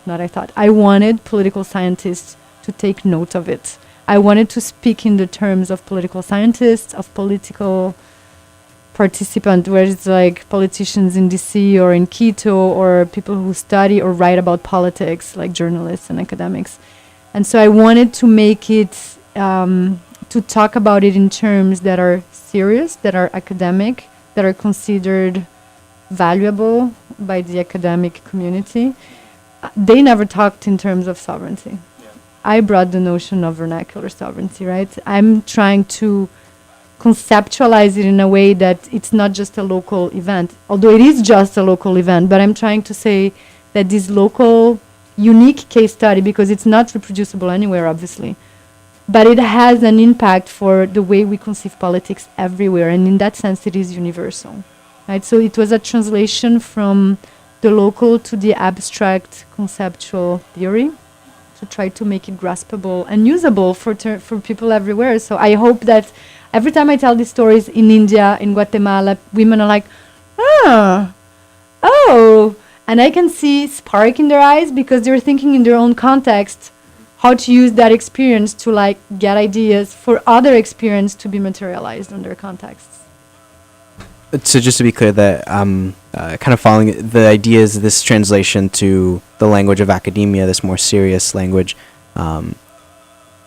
political scientists to take note of it. I wanted to speak in the terms of political scientists, of political participants, where it's like politicians in DC or in Quito, or people who study or write about politics, like journalists and academics. And so I wanted to make it, to talk about it in terms that are serious, that are academic, that are considered valuable by the academic community. They never talked in terms of sovereignty. I brought the notion of vernacular sovereignty, right? I'm trying to conceptualize it in a way that it's not just a local event, although it is just a local event, but I'm trying to say that this local, unique case study, because it's not reproducible anywhere, obviously, but it has an impact for the way we conceive politics everywhere, and in that sense, it is universal, right? So it was a translation from the local to the abstract conceptual theory, to try to make it graspable and usable for people everywhere. So I hope that every time I tell these stories in India, in Guatemala, women are like, oh, and I can see spark in their eyes, because they're thinking in their own context how to use that experience to like get ideas for other experience to be materialized in their contexts. So just to be clear, that kind of following the ideas, this translation to the language of academia, this more serious language,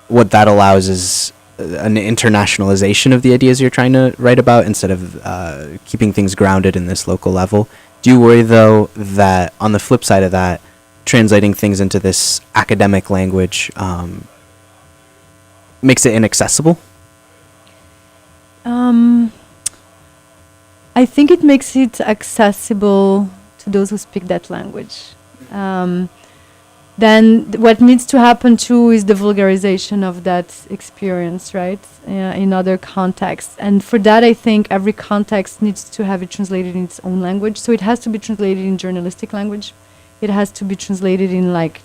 what that allows is an internationalization of the ideas you're trying to write about, instead of keeping things grounded in this local level. Do you worry, though, that on the flip side of that, translating things into this academic language makes it inaccessible? I think it makes it accessible to those who speak that language. Then what needs to happen too is the vulgarization of that experience, right, in other contexts. And for that, I think every context needs to have it translated in its own language. So it has to be translated in journalistic language. It has to be translated in like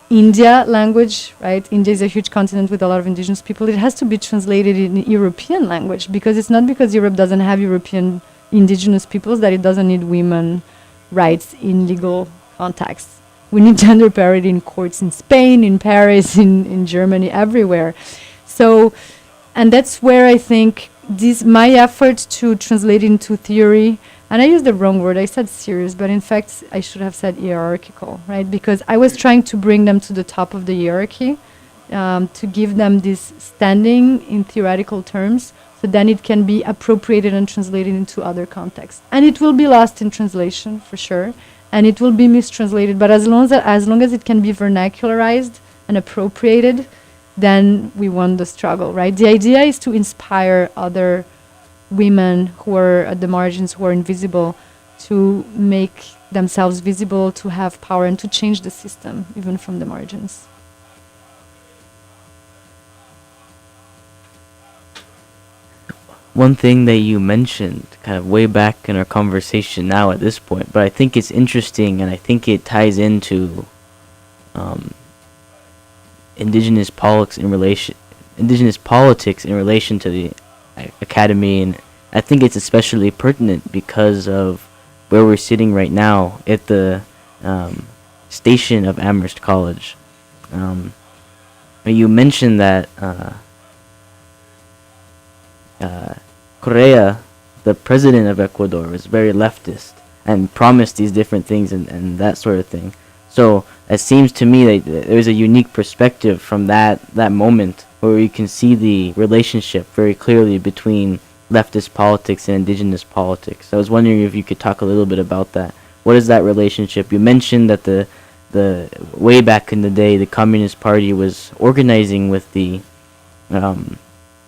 India language, right? India is a huge continent with a lot of indigenous people. It has to be translated in European language, because it's not because Europe doesn't have European indigenous peoples that it doesn't need women rights in legal contexts. We need gender parity in courts in Spain, in Paris, in Germany, everywhere. So, and that's where I think my effort to translate into theory, and I used the wrong word, I said serious, but in fact I should have said hierarchical, right? Because I was trying to bring them to the top of the hierarchy. to give them this standing in theoretical terms, so then it can be appropriated and translated into other contexts. And it will be lost in translation, for sure, and it will be mistranslated, but as long as it can be vernacularized and appropriated, then we won the struggle, right? The idea is to inspire other women who are at the margins, who are invisible, to make themselves visible, to have power, and to change the system, even from the margins. One thing that you mentioned kind of way back in our conversation now at this point, but I think it's interesting and I think it ties into indigenous politics in relation to the academy, and I think it's especially pertinent because of where we're sitting right now at the station of Amherst College. You mentioned that Correa, the president of Ecuador, was very leftist and promised these different things and that sort of thing. So it seems to me that there's a unique perspective from that moment where you can see the relationship very clearly between leftist politics and indigenous politics. I was wondering if you could talk a little bit about that. What is that relationship? You mentioned that the way back in the day, the Communist Party was organizing with the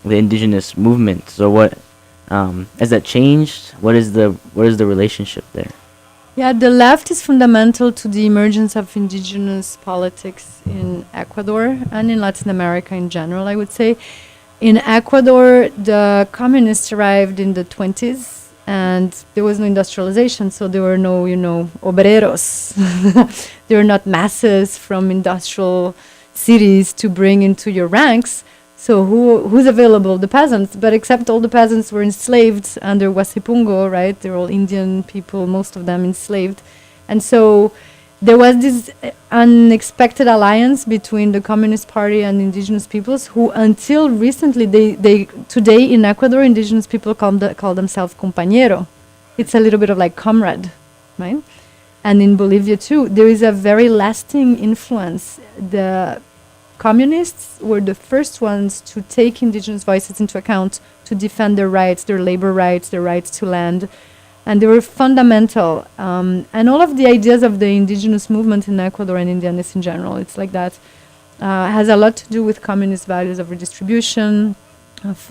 indigenous movement. So what has that changed? What is the relationship there? Yeah, the left is fundamental to the emergence of indigenous politics in Ecuador and in Latin America in general, I would say. In Ecuador, the communists arrived in the 20s, and there was no industrialization, so there were no, obreros. There were not masses from industrial cities to bring into your ranks. So who's available? The peasants. But except all the peasants were enslaved under Huasipungo, right? They're all Indian people, most of them enslaved. And so there was this unexpected alliance between the Communist Party and indigenous peoples, who until recently, today in Ecuador, indigenous people call themselves compañero. It's a little bit of like comrade, right? And in Bolivia too, there is a very lasting influence. The communists were the first ones to take indigenous voices into account, to defend their rights, their labor rights, their rights to land. And they were fundamental. And all of the ideas of the indigenous movement in Ecuador and Indianness in general, it's like that, has a lot to do with communist values of redistribution,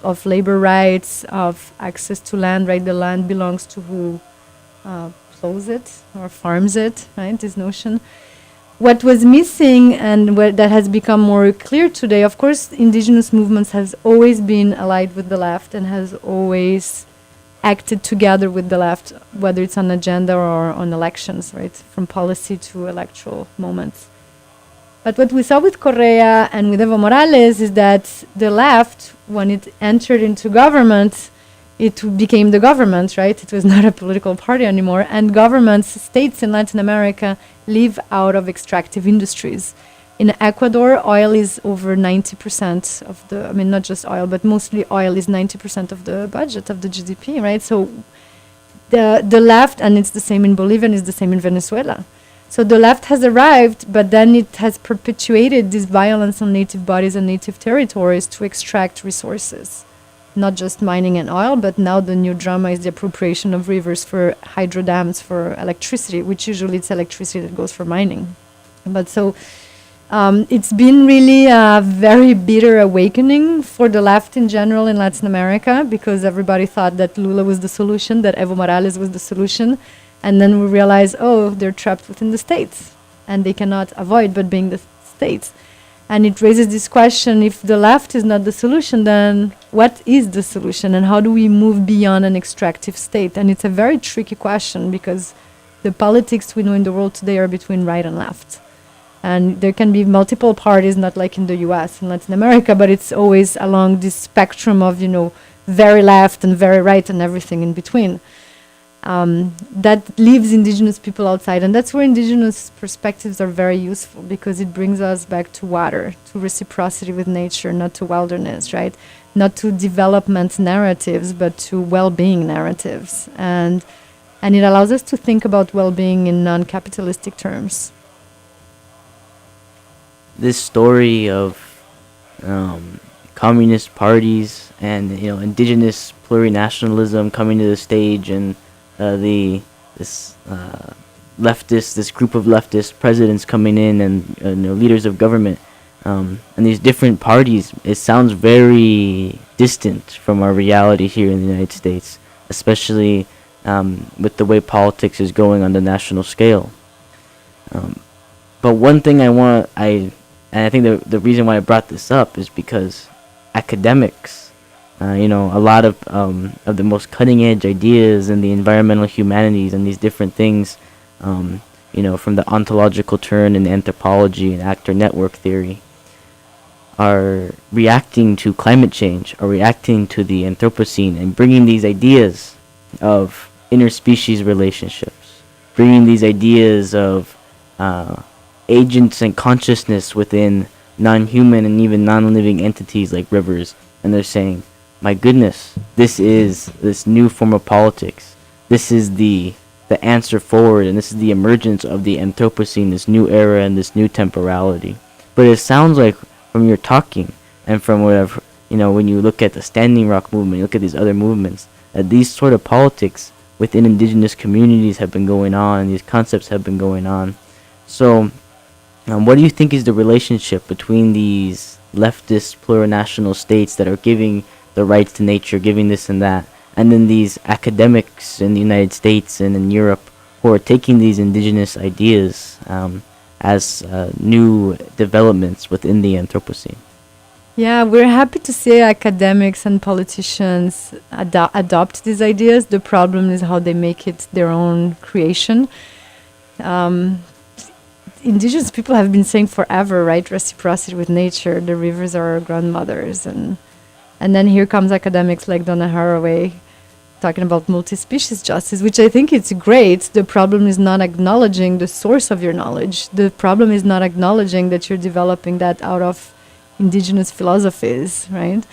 of labor rights, of access to land, right? The land belongs to who plows it or farms it, right? This notion. What was missing and that has become more clear today, of course, indigenous movements has always been allied with the left and has always acted together with the left, whether it's on agenda or on elections, right, from policy to electoral moments. But what we saw with Correa and with Evo Morales is that the left, when it entered into government, it became the government, right? It was not a political party anymore. And governments, states in Latin America, live out of extractive industries. In Ecuador, oil is over 90% of the, not just oil, but mostly oil is 90% of the budget of the GDP, right? So the left, and it's the same in Bolivia and it's the same in Venezuela. So the left has arrived, but then it has perpetuated this violence on native bodies and native territories to extract resources. Not just mining and oil, but now the new drama is the appropriation of rivers for hydro dams for electricity, which usually it's electricity that goes for mining. But so it's been really a very bitter awakening for the left in general in Latin America, because everybody thought that Lula was the solution, that Evo Morales was the solution. And then we realize, oh, they're trapped within the states and they cannot avoid but being the states. And it raises this question, if the left is not the solution, then what is the solution? And how do we move beyond an extractive state? And it's a very tricky question, because the politics we know in the world today are between right and left. And there can be multiple parties, not like in the US and Latin America, but it's always along this spectrum of, very left and very right and everything in between. That leaves indigenous people outside. And that's where indigenous perspectives are very useful, because it brings us back to water, to reciprocity with nature, not to wilderness, right? Not to development narratives, but to well-being narratives. And it allows us to think about well-being in non-capitalistic terms. This story of communist parties and indigenous plurinationalism coming to the stage, and this group of leftist presidents coming in, and leaders of government, and these different parties. It sounds very distant from our reality here in the United States, especially with the way politics is going on the national scale. But one thing I think the reason why I brought this up is because academics, a lot of the most cutting edge ideas in the environmental humanities and these different things, from the ontological turn in anthropology and actor network theory, are reacting to climate change, are reacting to the Anthropocene, and bringing these ideas of interspecies relationships, bringing these ideas of agents and consciousness within non-human and even non-living entities like rivers, and they're saying, my goodness, this is this new form of politics. This is the answer forward, and this is the emergence of the Anthropocene, this new era and this new temporality. But it sounds like from your talking and from whatever, when you look at the Standing Rock movement, you look at these other movements, that these sort of politics within indigenous communities have been going on, these concepts have been going on. So what do you think is the relationship between these leftist plurinational states that are giving the rights to nature, giving this and that, and then these academics in the United States and in Europe who are taking these indigenous ideas as new developments within the Anthropocene? Yeah, we're happy to see academics and politicians adopt these ideas. The problem is how they make it their own creation. Indigenous people have been saying forever, right? Reciprocity with nature. The rivers are our grandmothers, and then here comes academics like Donna Haraway talking about multi-species justice, which I think it's great. The problem is not acknowledging the source of your knowledge. The problem is not acknowledging that you're developing that out of indigenous philosophies, right?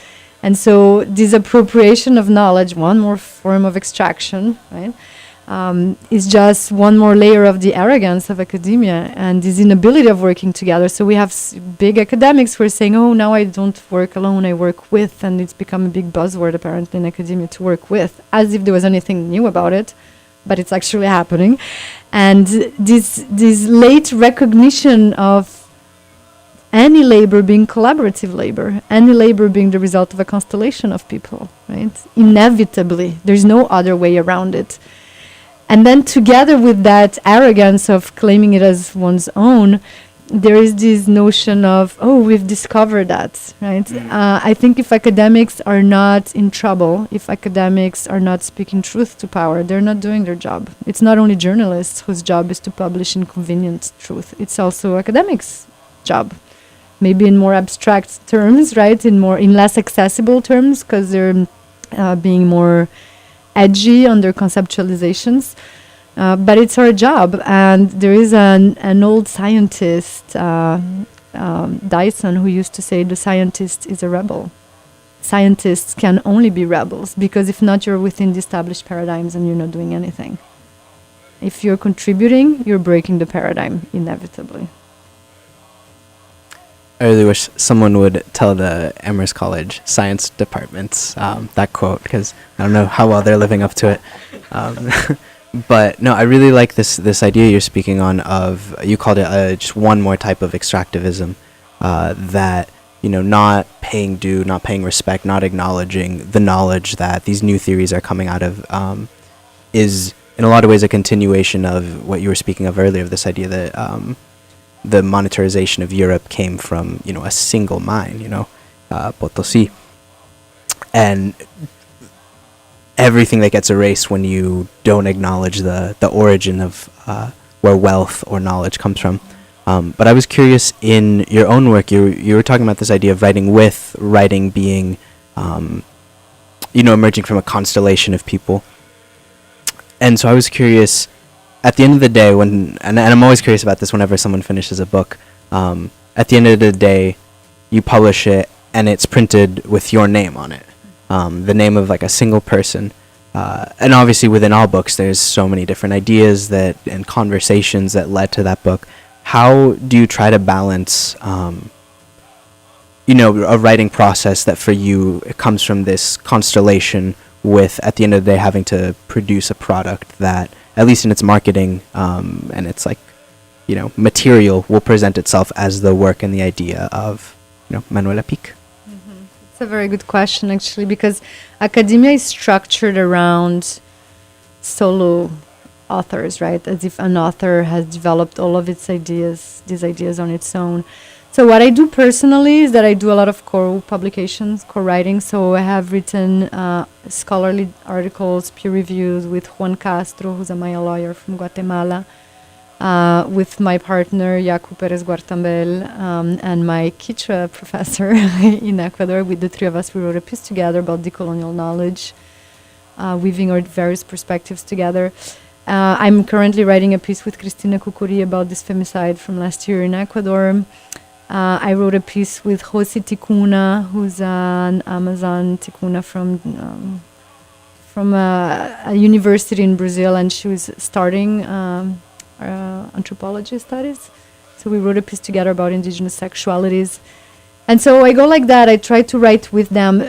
And so this appropriation of knowledge, one more form of extraction, right, is just one more layer of the arrogance of academia and this inability of working together. So we have big academics who are saying, oh, now I don't work alone, I work with, and it's become a big buzzword apparently in academia to work with, as if there was anything new about it, but it's actually happening. And this late recognition of any labor being collaborative labor, any labor being the result of a constellation of people, right? Inevitably, there's no other way around it. And then together with that arrogance of claiming it as one's own, there is this notion of, oh, we've discovered that, right? I think if academics are not in trouble, if academics are not speaking truth to power, they're not doing their job. It's not only journalists whose job is to publish inconvenient truth. It's also academics' job. Maybe in more abstract terms, right? In less accessible terms, because they're being more edgy on their conceptualizations, but it's our job. And there is an old scientist, Dyson, who used to say the scientist is a rebel. Scientists can only be rebels, because if not, you're within the established paradigms and you're not doing anything. If you're contributing, you're breaking the paradigm, inevitably. I really wish someone would tell the Amherst College science departments that quote, because I don't know how well they're living up to it. But no, I really like this idea you're speaking on of, you called it just one more type of extractivism, that, not paying due, not paying respect, not acknowledging the knowledge that these new theories are coming out of, is in a lot of ways a continuation of what you were speaking of earlier, of this idea that the monetarization of Europe came from, a single mine, Potosi. And everything that gets erased when you don't acknowledge the origin of where wealth or knowledge comes from. But I was curious, in your own work, you were talking about this idea of writing being, emerging from a constellation of people. And so I was curious, at the end of the day, and I'm always curious about this whenever someone finishes a book, at the end of the day, you publish it and it's printed with your name on it, the name of like a single person. And obviously within all books, there's so many different ideas and conversations that led to that book. How do you try to balance, a writing process that for you it comes from this constellation with, at the end of the day, having to produce a product that, at least in its marketing and its like, material, will present itself as the work and the idea of, Manuela Picq? It's a very good question, actually, because academia is structured around solo authors, right? As if an author has developed all of these ideas on its own. So what I do personally is that I do a lot of co-publications, co-writing. So I have written scholarly articles, peer reviews with Juan Castro, who's a Maya lawyer from Guatemala, with my partner, Yacu Perez Guartambel, and my Quichua professor in Ecuador. With the three of us, we wrote a piece together about decolonial knowledge, weaving our various perspectives together. I'm currently writing a piece with Cristina Cucuri about this femicide from last year in Ecuador. I wrote a piece with Josi Ticuna, who's an Amazon Ticuna from a university in Brazil, and she was starting anthropology studies. So we wrote a piece together about indigenous sexualities. And so I go like that. I try to write with them.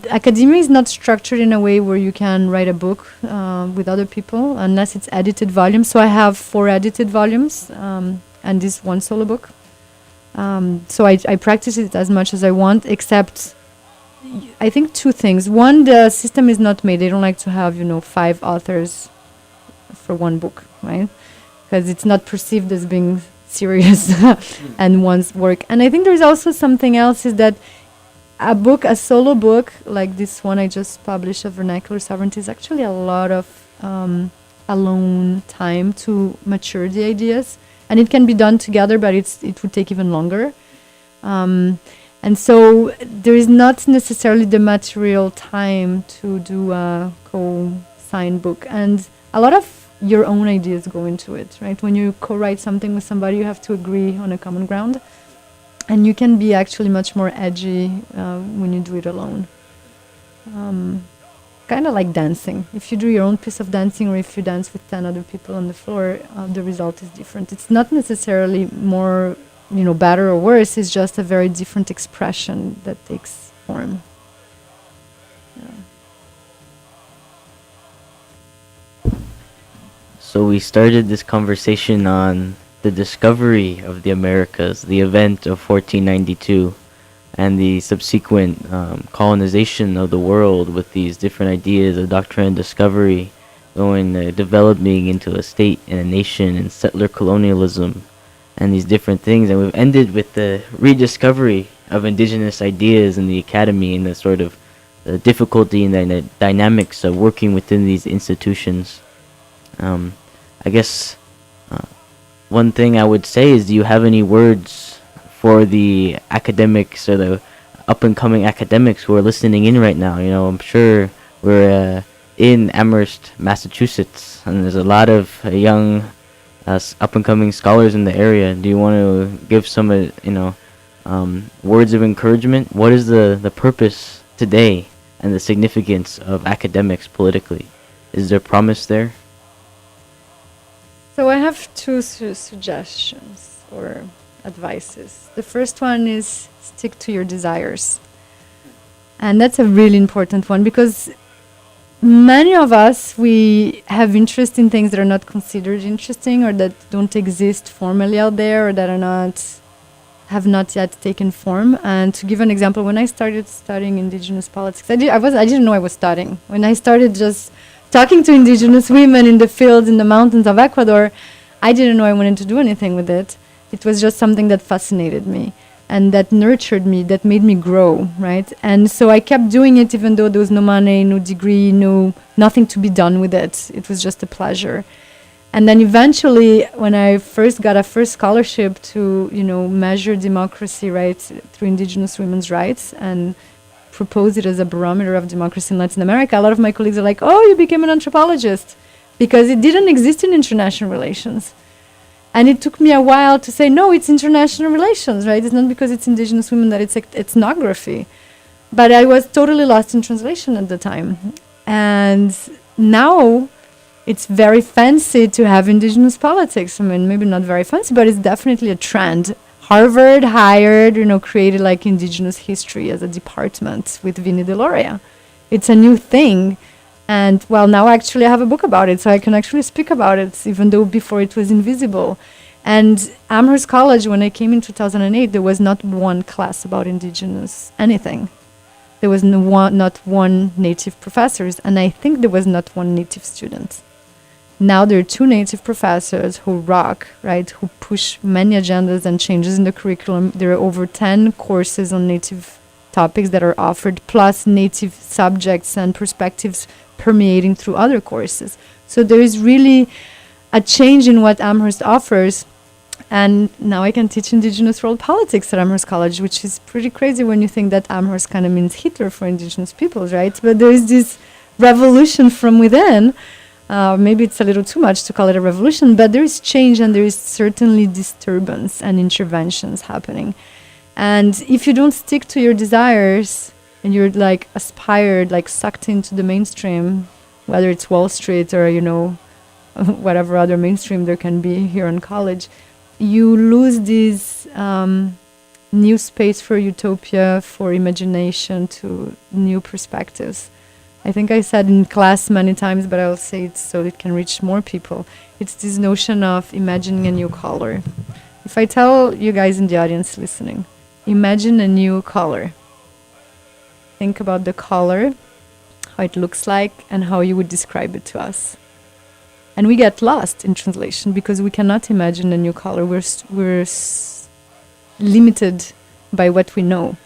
Academia is not structured in a way where you can write a book with other people unless it's edited volumes. So I have 4 edited volumes and this one solo book. So I practice it as much as I want, except I think 2 things. One, the system is not made. They don't like to have, 5 authors for one book, right? Because it's not perceived as being serious and one's work. And I think there's also something else, is that a solo book like this one I just published, of Vernacular Sovereignties, is actually a lot of alone time to mature the ideas. And it can be done together, but it would take even longer. And so there is not necessarily the material time to do a co-signed book. And a lot of your own ideas go into it, right? When you co-write something with somebody, you have to agree on a common ground. And you can be actually much more edgy when you do it alone. Kind of like dancing. If you do your own piece of dancing, or if you dance with 10 other people on the floor, the result is different. It's not necessarily more, better or worse. It's just a very different expression that takes form. So we started this conversation on the discovery of the Americas, the event of 1492, and the subsequent colonization of the world with these different ideas of doctrine and discovery developing into a state and a nation, and settler colonialism and these different things. And we've ended with the rediscovery of indigenous ideas in the academy, and the sort of difficulty and the dynamics of working within these institutions. I guess one thing I would say is, do you have any words for the academics, or the up-and-coming academics who are listening in right now? I'm sure we're in Amherst, Massachusetts, and there's a lot of young up-and-coming scholars in the area. Do you want to give some words of encouragement? What is the purpose today and the significance of academics politically? Is there promise there? So I have 2 suggestions or advices. The first one is, stick to your desires. And that's a really important one, because many of us, we have interest in things that are not considered interesting, or that don't exist formally out there, or that have not yet taken form. And to give an example, when I started studying indigenous politics, I didn't know I was studying. When I started just talking to indigenous women in the fields, in the mountains of Ecuador, I didn't know I wanted to do anything with it. It was just something that fascinated me and that nurtured me, that made me grow, right? And so I kept doing it, even though there was no money, no degree, nothing to be done with it. It was just a pleasure. And then eventually, when I first got a first scholarship to, measure democracy, right, through indigenous women's rights, and propose it as a barometer of democracy in Latin America, a lot of my colleagues are like, oh, you became an anthropologist, because it didn't exist in international relations. And it took me a while to say, no, it's international relations, right? It's not because it's indigenous women that it's ethnography. But I was totally lost in translation at the time. And now it's very fancy to have indigenous politics. I mean, maybe not very fancy, but it's definitely a trend. Harvard hired, created like Indigenous history as a department with Vinnie Deloria. It's a new thing. And well, now actually I have a book about it, so I can actually speak about it, even though before it was invisible. And Amherst College, when I came in 2008, there was not one class about Indigenous anything. There was not one native professors, and I think there was not one native student. Now there are 2 native professors who rock, right, who push many agendas and changes in the curriculum. There are over 10 courses on native topics that are offered, plus native subjects and perspectives permeating through other courses. So there is really a change in what Amherst offers. And now I can teach Indigenous world politics at Amherst College, which is pretty crazy when you think that Amherst kind of means Hitler for Indigenous peoples, right? But there is this revolution from within. Maybe it's a little too much to call it a revolution, but there is change and there is certainly disturbance and interventions happening. And if you don't stick to your desires and you're like aspired, like sucked into the mainstream, whether it's Wall Street or, whatever other mainstream there can be here in college, you lose this new space for utopia, for imagination, to new perspectives. I think I said in class many times, but I'll say it so it can reach more people. It's this notion of imagining a new color. If I tell you guys in the audience listening, imagine a new color. Think about the color, how it looks like, and how you would describe it to us. And we get lost in translation because we cannot imagine a new color. We're limited by what we know.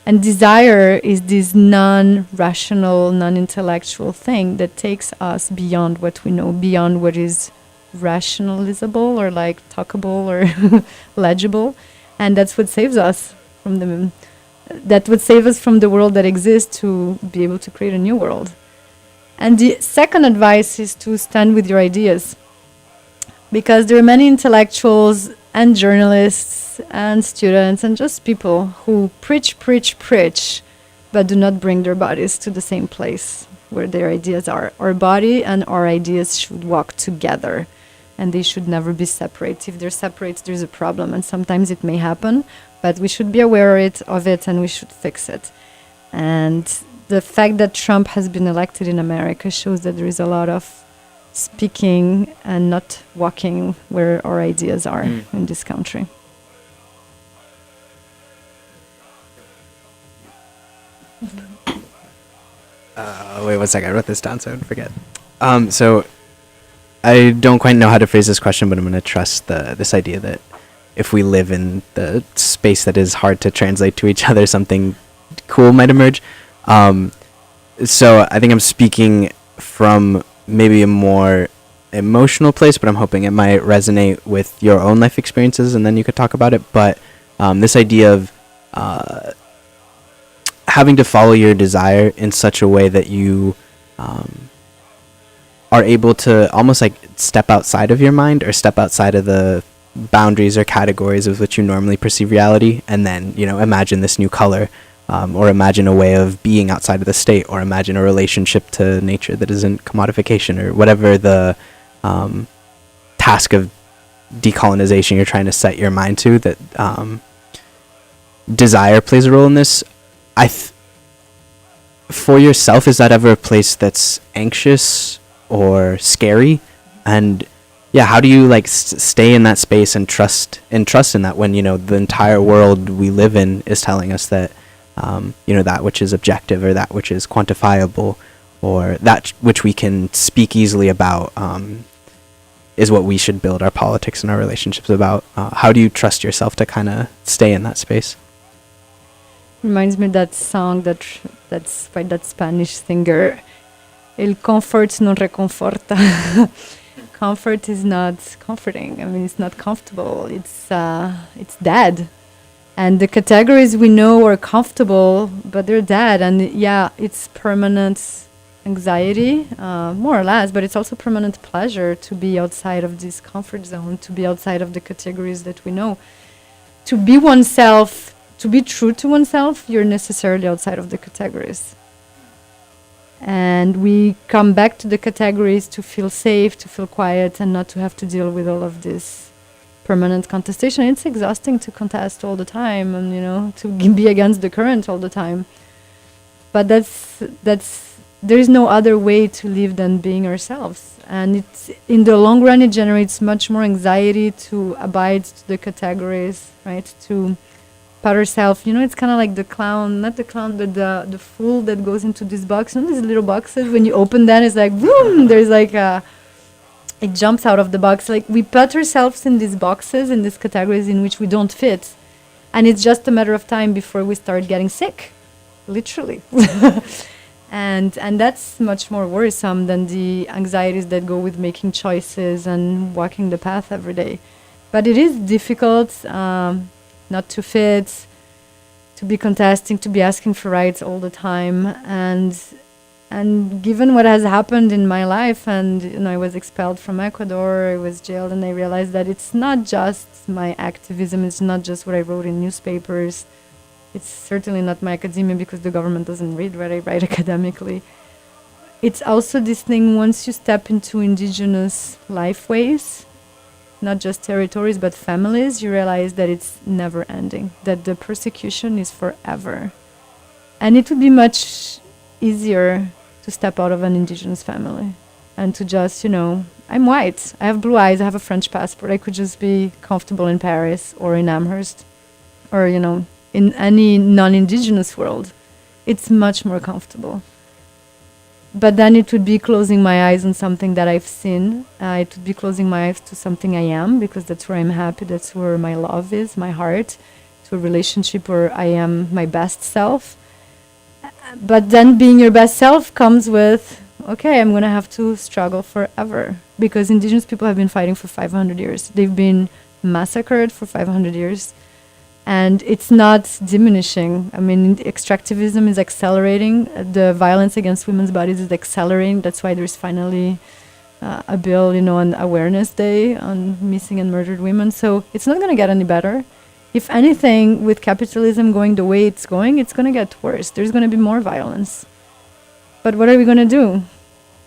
And desire is this non-rational, non-intellectual thing that takes us beyond what we know, beyond what is rationalizable or like talkable or legible. And that's what saves us from the world that exists to be able to create a new world. And the second advice is to stand with your ideas. Because there are many intellectuals and journalists and students and just people who preach, but do not bring their bodies to the same place where their ideas are. Our body and our ideas should walk together, and they should never be separate. If they're separate, there's a problem, and sometimes it may happen, but we should be aware of it and we should fix it. And the fact that Trump has been elected in America shows that there is a lot of speaking and not walking where our ideas are in this country. Wait 1 second. I wrote this down so I don't forget. So I don't quite know how to phrase this question, but I'm going to trust this idea that if we live in the space that is hard to translate to each other, something cool might emerge. So I think I'm speaking from maybe a more emotional place, but I'm hoping it might resonate with your own life experiences, and then you could talk about it. But this idea of having to follow your desire in such a way that you are able to almost like step outside of your mind or step outside of the boundaries or categories of which you normally perceive reality, and then, imagine this new color. Or imagine a way of being outside of the state, or imagine a relationship to nature that isn't commodification, or whatever the task of decolonization you're trying to set your mind to, that desire plays a role in this. For yourself, is that ever a place that's anxious or scary? And yeah, how do you stay in that space and trust in that when, the entire world we live in is telling us that that which is objective, or that which is quantifiable, or that which we can speak easily about, is what we should build our politics and our relationships about. How do you trust yourself to kind of stay in that space? Reminds me of that song that's by that Spanish singer. El comfort no reconforta. Comfort is not comforting. I mean, it's not comfortable. It's dead. And the categories we know are comfortable, but they're dead. And yeah, it's permanent anxiety, more or less, but it's also permanent pleasure to be outside of this comfort zone, to be outside of the categories that we know. To be oneself, to be true to oneself, you're necessarily outside of the categories. And we come back to the categories to feel safe, to feel quiet, and not to have to deal with all of this permanent contestation. It's exhausting to contest all the time, and to be against the current all the time. But that's there is no other way to live than being ourselves. And it's in the long run, it generates much more anxiety to abide to the categories, right? To pat ourselves. It's kind of like the clown, not the clown, but the fool that goes into this box. These little boxes, when you open them, it's like, boom, there's like it jumps out of the box. Like, we put ourselves in these boxes, in these categories in which we don't fit. And it's just a matter of time before we start getting sick, literally. And that's much more worrisome than the anxieties that go with making choices and walking the path every day. But it is difficult not to fit, to be contesting, to be asking for rights all the time. And given what has happened in my life, and I was expelled from Ecuador, I was jailed, and I realized that it's not just my activism, it's not just what I wrote in newspapers. It's certainly not my academia, because the government doesn't read what I write academically. It's also this thing, once you step into indigenous lifeways, not just territories, but families, you realize that it's never ending, that the persecution is forever. And it would be much easier to step out of an indigenous family and to just, I'm white, I have blue eyes, I have a French passport, I could just be comfortable in Paris or in Amherst or, in any non-indigenous world. It's much more comfortable. But then it would be closing my eyes on something that I've seen. It would be closing my eyes to something I am, because that's where I'm happy, that's where my love is, my heart, to a relationship where I am my best self. But then being your best self comes with, okay, I'm going to have to struggle forever, because indigenous people have been fighting for 500 years. They've been massacred for 500 years. And it's not diminishing. I mean, extractivism is accelerating. The violence against women's bodies is accelerating. That's why there's finally a bill, on Awareness Day on missing and murdered women. So it's not going to get any better. If anything, with capitalism going the way it's going to get worse. There's going to be more violence. But what are we going to do?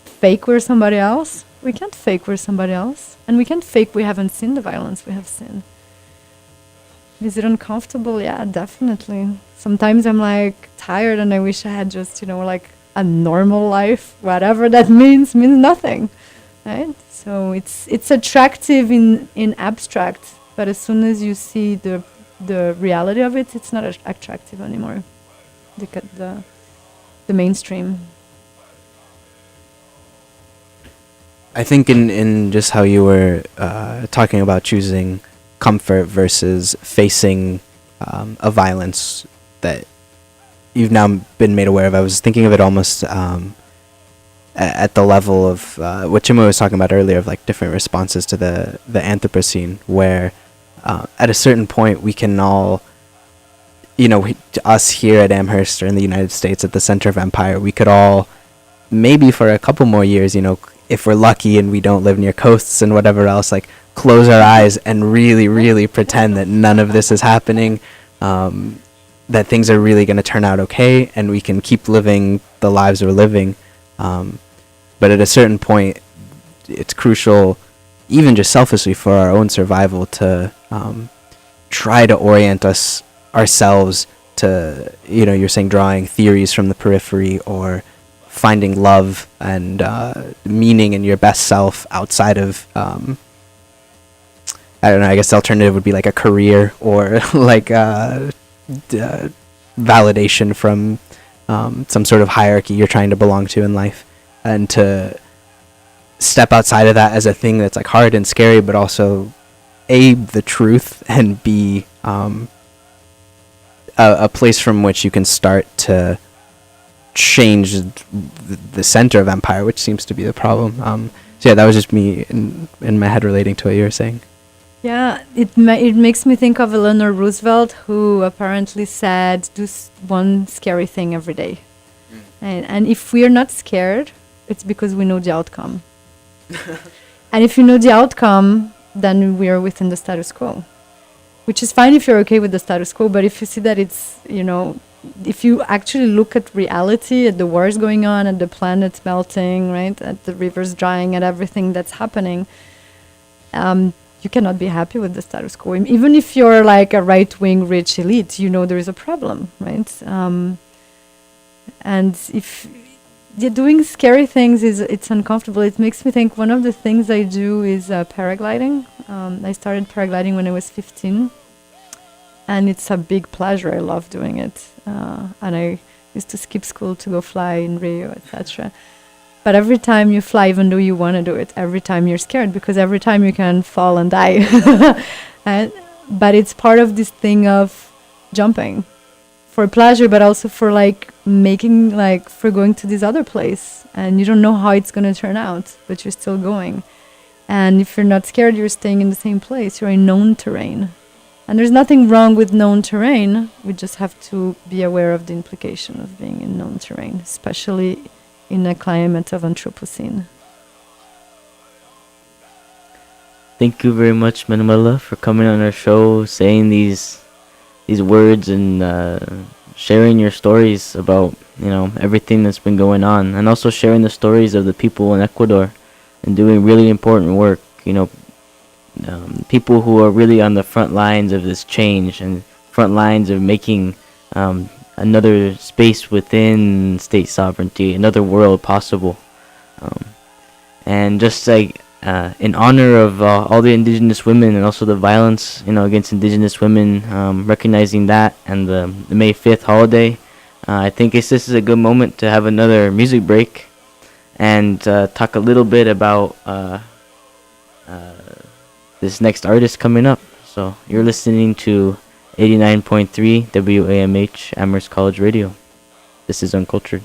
Fake we're somebody else? We can't fake we're somebody else. And we can't fake we haven't seen the violence we have seen. Is it uncomfortable? Yeah, definitely. Sometimes I'm tired and I wish I had just, a normal life. Whatever that means nothing, right? So it's attractive in abstract, but as soon as you see the reality of it, it's not attractive anymore. The mainstream. I think in just how you were talking about choosing comfort versus facing a violence that you've now been made aware of, I was thinking of it almost at the level of what Chima was talking about earlier, of different responses to the Anthropocene, where at a certain point we can all, us here at Amherst or in the United States at the center of empire, we could all, maybe for a couple more years, if we're lucky and we don't live near coasts and whatever else, close our eyes and really, really pretend that none of this is happening, that things are really going to turn out okay, and we can keep living the lives we're living. But at a certain point, it's crucial, even just selfishly for our own survival, to try to orient ourselves to, you're saying drawing theories from the periphery, or finding love and meaning in your best self outside of I don't know, I guess the alternative would be a career, or validation from some sort of hierarchy you're trying to belong to in life. And to step outside of that as a thing that's hard and scary, but also A, the truth, and B, a place from which you can start to change the center of empire, which seems to be the problem. So yeah, that was just me in my head relating to what you were saying. Yeah, it makes me think of Eleanor Roosevelt, who apparently said, do one scary thing every day. And if we are not scared, it's because we know the outcome. And if you know the outcome, then we are within the status quo, which is fine if you're okay with the status quo. But if you see that it's, if you actually look at reality, at the wars going on, at the planet melting, right, at the rivers drying, at everything that's happening, you cannot be happy with the status quo. Even if you're like a right-wing rich elite, you know there is a problem, right? And if you're doing scary things, it's uncomfortable. It makes me think one of the things I do is paragliding. I started paragliding when I was 15. And it's a big pleasure. I love doing it. And I used to skip school to go fly in Rio, etc. But every time you fly, even though you want to do it, every time you're scared because every time you can fall and die. But it's part of this thing of jumping for pleasure, but also for like making, like for going to this other place. And you don't know how it's going to turn out, but you're still going. And if you're not scared, you're staying in the same place. You're in known terrain. And there's nothing wrong with known terrain. We just have to be aware of the implication of being in known terrain, especially in a climate of Anthropocene. Thank you very much, Manuela, for coming on our show, saying these words and sharing your stories about, you know, everything that's been going on, and also sharing the stories of the people in Ecuador and doing really important work, you know, people who are really on the front lines of this change and front lines of making another space within state sovereignty, another world possible. And just like in honor of all the Indigenous women and also the violence, you know, against Indigenous women, recognizing that and the May 5th holiday, I think this is a good moment to have another music break and talk a little bit about this next artist coming up. So you're listening to 89.3 WAMH Amherst College Radio. This is Uncultured.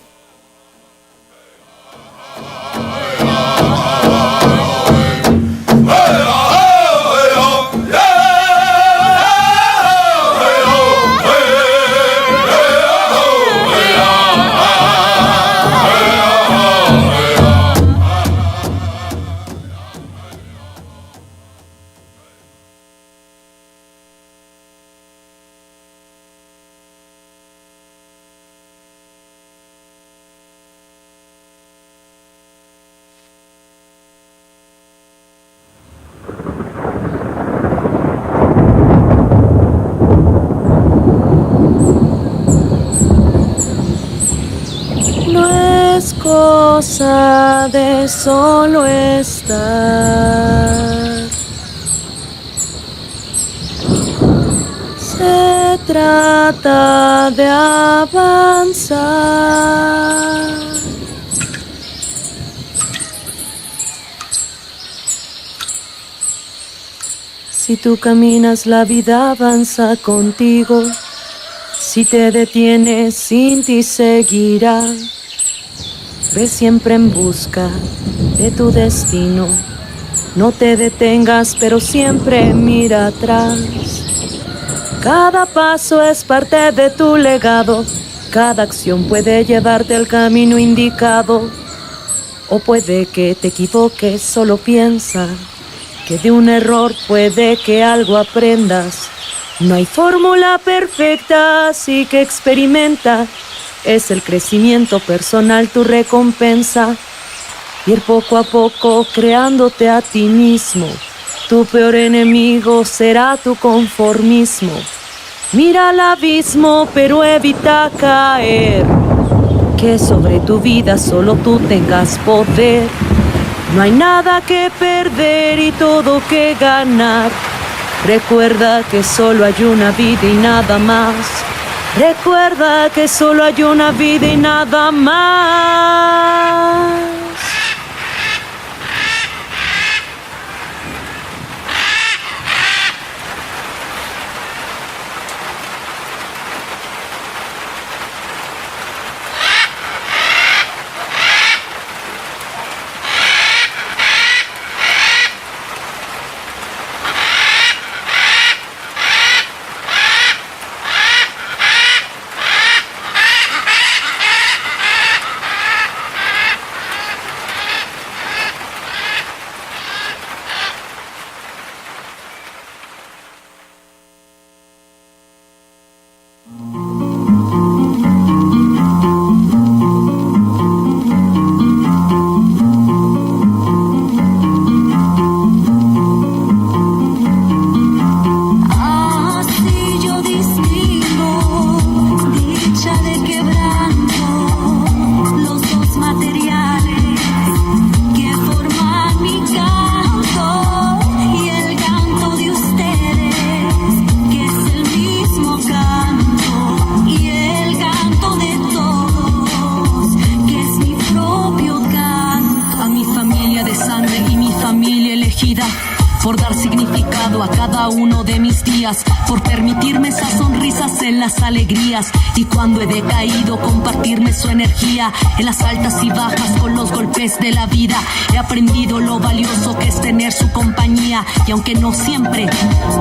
Cosa de solo estar, se trata de avanzar. Si tú caminas, la vida avanza contigo. Si te detienes, sin ti seguirá. Ve siempre en busca de tu destino. No te detengas, pero siempre mira atrás. Cada paso es parte de tu legado. Cada acción puede llevarte al camino indicado. O puede que te equivoques, solo piensa que de un error puede que algo aprendas. No hay fórmula perfecta, así que experimenta. Es el crecimiento personal tu recompensa. Ir poco a poco creándote a ti mismo. Tu peor enemigo será tu conformismo. Mira al abismo, pero evita caer. Que sobre tu vida solo tú tengas poder. No hay nada que perder y todo que ganar. Recuerda que solo hay una vida y nada más. Recuerda que solo hay una vida y nada más. vida, por dar significado a cada uno de mis días, por permitirme esas sonrisas en las alegrías, y cuando he decaído compartirme su energía en las altas y bajas con los golpes de la vida. He aprendido lo valioso que es tener su compañía, y aunque no siempre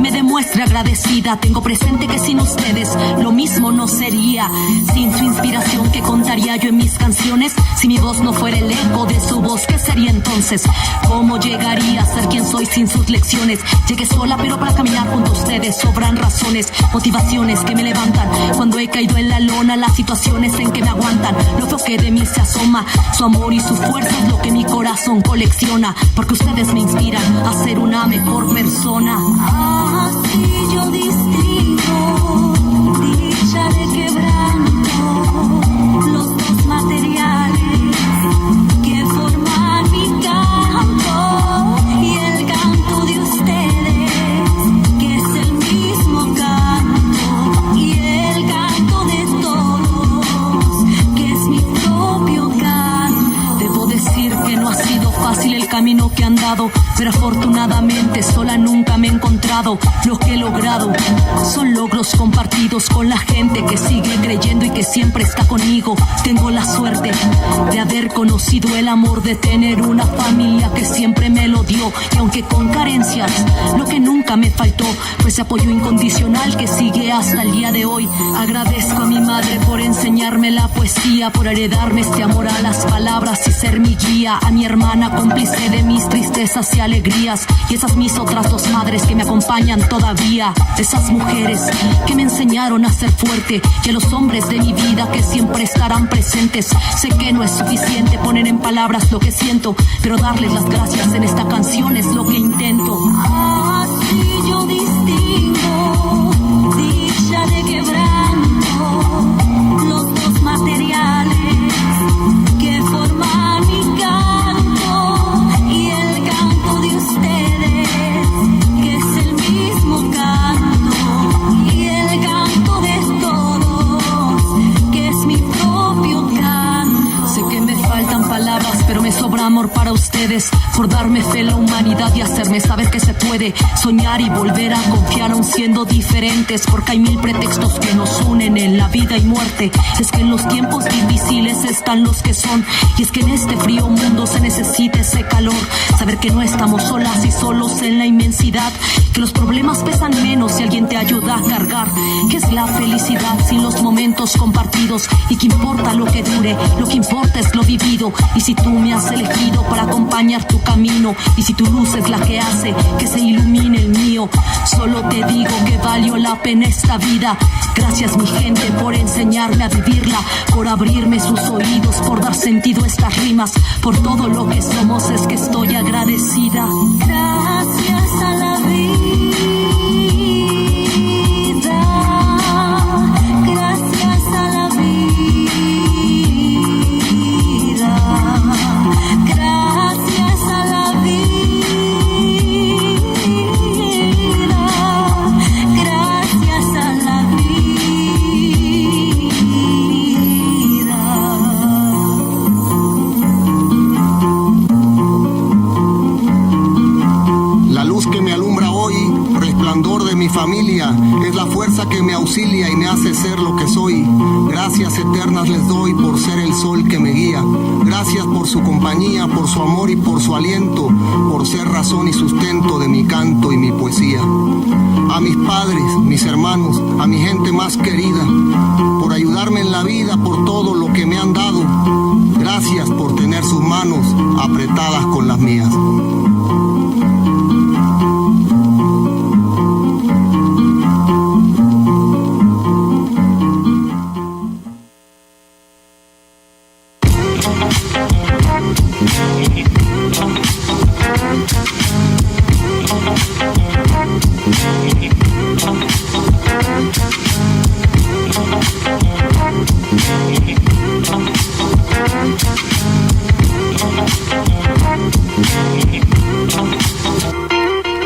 me demuestre agradecida, tengo presente que sin ustedes lo mismo no sería. Sin su inspiración, ¿qué contaría yo en mis canciones? Si mi voz no fuera el eco de su voz, ¿qué sería entonces? ¿Cómo llegaría a ser quien soy sin sus lecciones? Llegué sola, pero para caminar junto a ustedes sobran razones, motivaciones que me levantan cuando he caído en la lona, las situaciones en que me aguantan lo feo que de mí se asoma. Su amor y su fuerza es lo que mi corazón colecciona, porque ustedes me inspiran a ser una mejor persona. Así yo distingo dicha de quebranto, los dos materiales que forman mi canto y el canto de ustedes, que es el mismo canto, y el canto de todos, que es mi propio canto. Debo decir que no ha sido fácil el camino que han dado, pero afortunadamente sola nunca me he encontrado. Lo que he logrado son logros compartidos con la gente que sigue creyendo y que siempre está conmigo. Tengo la suerte de haber conocido el amor, de tener una familia que siempre me lo dio, y aunque con carencias, lo que nunca me faltó fue ese apoyo incondicional que sigue hasta el día de hoy. Agradezco a mi madre por enseñarme la poesía, por heredarme este amor a las palabras y ser mi guía, a mi hermana cómplice de mis tristezas y alegrías, y esas mis otras dos madres que me acompañan todavía, esas mujeres que me enseñaron a ser fuerte, y a los hombres de mi vida que siempre estarán presentes. Sé que no es suficiente poner en palabras lo que siento, pero darles las gracias en esta canción es lo que intento. Así yo distingo dicha de quebranto, los dos materiales que forman mi canto y el canto de ustedes, que es el mismo canto, y el canto de todos, que es mi propio canto. Sé que me faltan palabras, pero me sobra amor para ustedes, por darme fe en la humanidad y hacerme saber que se puede soñar y volver a confiar aún siendo diferentes, porque hay mil pretextos que nos unen en la vida y muerte. Es que en los tiempos difíciles están los que son, y es que en este frío mundo se necesita ese calor, saber que no estamos solas y solos en la inmensidad, que los problemas pesan menos si alguien te ayuda a cargar, que es la felicidad sin los momentos compartidos, y que importa lo que dure, lo que importa es lo vivido. Y si tú me has elegido para acompañar tu camino, y si tu luz es la que hace que se ilumine el mío, solo te digo que valió la pena esta vida. Gracias mi gente por enseñarme a vivirla, por abrirme sus oídos, por dar sentido a estas rimas, por todo lo que somos es que estoy agradecida. Gracias a la vida, gracias a la vida, gracias a la vida, gracias a la vida. La luz que me alumbra hoy, resplandor de mi familia, es la fuerza que me auxilia y me hace ser lo que soy. Gracias eternas les doy por ser el sol que me guía. Gracias por su compañía, por su amor y por su aliento, por ser razón y sustento de mi canto y mi poesía. A mis padres, mis hermanos, a mi gente más querida, por ayudarme en la vida, por todo lo que me han dado. Gracias por tener sus manos apretadas con las mías.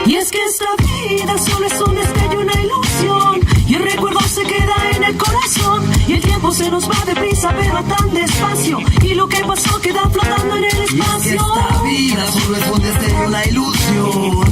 Y es que esta vida solo es un destello, una ilusión, y el recuerdo se queda en el corazón, y el tiempo se nos va deprisa pero tan despacio, y lo que pasó queda flotando en el espacio. Y es que esta vida solo es un destello, una ilusión,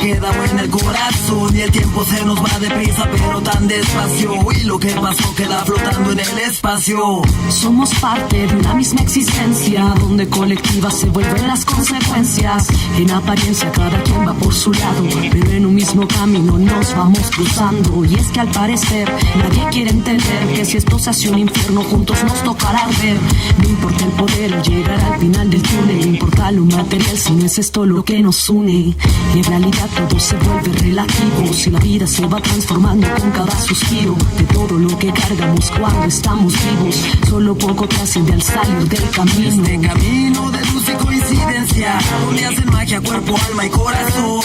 queda en el corazón y el tiempo se nos va deprisa pero tan despacio y lo que pasó queda flotando en el espacio. Somos parte de una misma existencia donde colectivas se vuelven las consecuencias. En apariencia cada quien va por su lado, pero en un mismo camino nos vamos cruzando. Y es que al parecer nadie quiere entender que si esto se hace un infierno juntos nos tocará ver. No importa el poder o llegar al final del túnel, no importa lo material si no es esto lo que nos une. Y en realidad todo se vuelve relativo si la vida se va transformando con cada suspiro de todo lo que cargamos cuando estamos vivos. Solo poco trasciende al salir del camino. Este camino de luz y coincidencia donde hacen magia cuerpo, alma y corazón,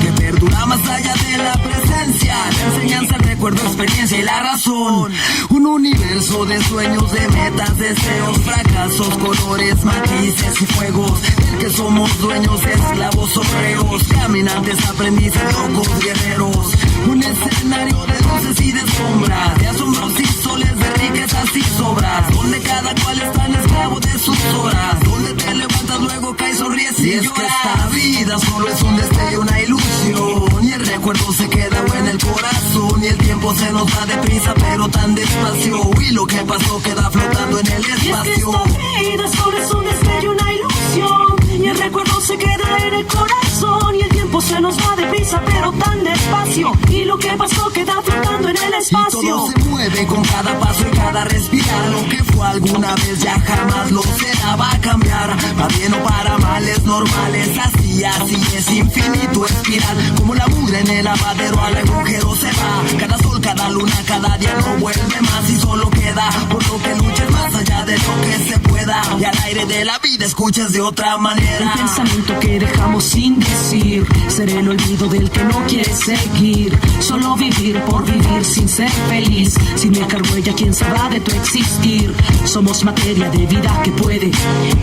que perdura más allá de la presencia, la enseñanza, el recuerdo, experiencia y la razón. Un universo de sueños, de metas, deseos, fracasos, colores, matices y fuegos, del que somos dueños, esclavos o reos, caminantes, aprendices, locos, guerreros. Un escenario de luces y de sombras, de asombros y soles, de riquezas y sobras, donde cada cual está en esclavo de sus horas, donde te levantas, luego caes, sonríes y lloras. Que esta vida solo es un destello, una ilusión, y el recuerdo se queda en el corazón, y el tiempo se nos va deprisa pero tan despacio, y lo que pasó queda flotando en el espacio. Y es que esta vida solo es un destello, una ilusión, y el recuerdo se queda en el corazón, y el tiempo se nos va deprisa pero tan despacio, y lo que pasó queda flotando en el espacio. Y todo se mueve con cada paso y cada respirar, lo que fue alguna vez ya jamás lo será, va a cambiar, para bien o para mal, es normal, es así, así es infinito espiral, como la mugre en el lavadero al agujero se va, cada sol, cada luna, cada día no vuelve más y solo queda por lo que luches más allá de lo que se pueda, y al aire de la vida escuches de otra manera. El pensamiento que dejamos sin decir, ser el olvido del que no quiere seguir, solo vivir por vivir sin ser feliz, sin dejar huella, quién sabrá de tu existir. Somos materia de vida que puede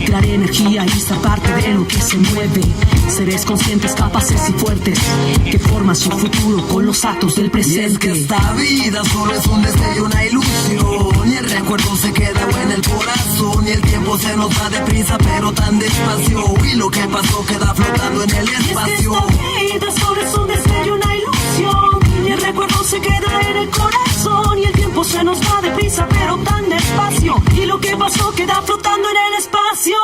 crear energía y ser parte de lo que se mueve, seres conscientes, capaces y fuertes que forman su futuro con los actos del presente. Y es que esta vida solo es un destello, una ilusión, y el recuerdo se queda en el corazón, y el tiempo se nos va deprisa pero tan despacio, y lo que pasó queda flotando en el espacio. Y es que esta vida solo es un destello, una ilusión, y el recuerdo se queda en el corazón, y el tiempo se nos va deprisa pero tan despacio, y lo que pasó queda flotando en el espacio.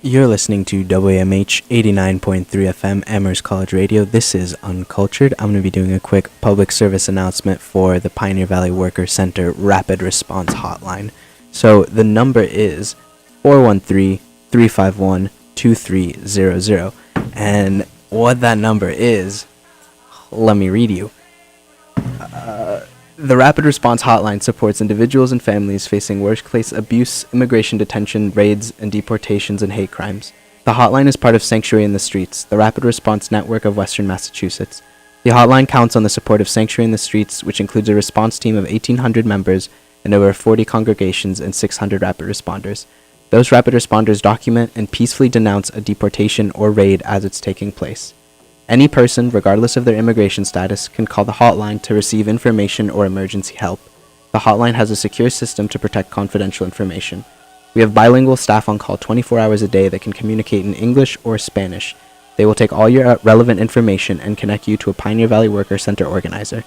You're listening to WMH 89.3 FM Amherst College Radio. This is Uncultured. I'm going to be doing a quick public service announcement for the Pioneer Valley Worker Center Rapid Response Hotline. So the number is 413-351-2300. And what that number is, let me read you. The Rapid Response Hotline supports individuals and families facing workplace abuse, immigration detention, raids, and deportations and hate crimes. The hotline is part of Sanctuary in the Streets, the Rapid Response Network of Western Massachusetts. The hotline counts on the support of Sanctuary in the Streets, which includes a response team of 1,800 members and over 40 congregations and 600 rapid responders. Those rapid responders document and peacefully denounce a deportation or raid as it's taking place. Any person, regardless of their immigration status, can call the hotline to receive information or emergency help. The hotline has a secure system to protect confidential information. We have bilingual staff on call 24 hours a day that can communicate in English or Spanish. They will take all your relevant information and connect you to a Pioneer Valley Worker Center organizer.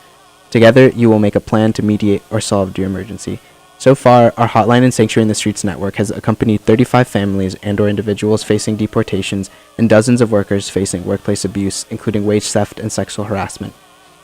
Together, you will make a plan to mediate or solve your emergency. So far, our Hotline and Sanctuary in the Streets network has accompanied 35 families and/or individuals facing deportations and dozens of workers facing workplace abuse, including wage theft and sexual harassment.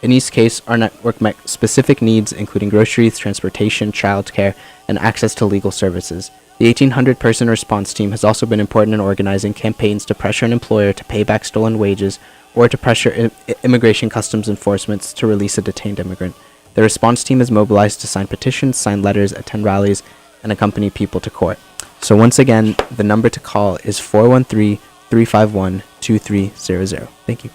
In each case, our network met specific needs, including groceries, transportation, childcare, and access to legal services. The 1,800-person response team has also been important in organizing campaigns to pressure an employer to pay back stolen wages or to pressure immigration customs enforcements to release a detained immigrant. The response team is mobilized to sign petitions, sign letters, attend rallies, and accompany people to court. So once again, the number to call is 413-351-2300. Thank you.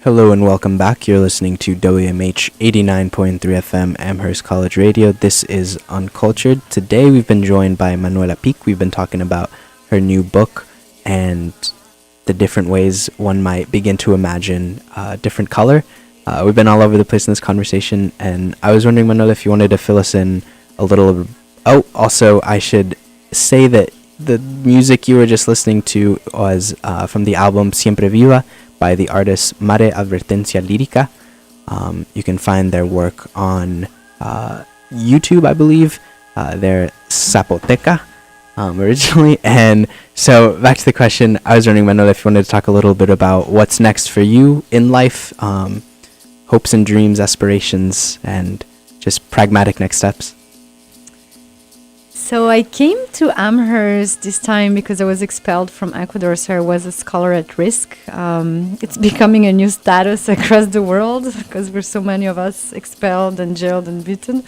Hello and welcome back. You're listening to WMH 89.3 FM Amherst College Radio. This is Uncultured. Today we've been joined by Manuela Picq. We've been talking about her new book and the different ways one might begin to imagine different color. We've been all over the place in this conversation, and I was wondering, Manuela, if you wanted to fill us in a little. Oh, also, I should say that the music you were just listening to was from the album Siempre Viva by the artist Mare Advertencia Lírica. You can find their work on YouTube, I believe. They're Zapoteca originally. And so back to the question, I was wondering, Manuela, if you wanted to talk a little bit about what's next for you in life, hopes and dreams, aspirations, and just pragmatic next steps. So I came to Amherst this time because I was expelled from Ecuador, so I was a scholar at risk. It's becoming a new status across the world because we're so many of us expelled and jailed and beaten.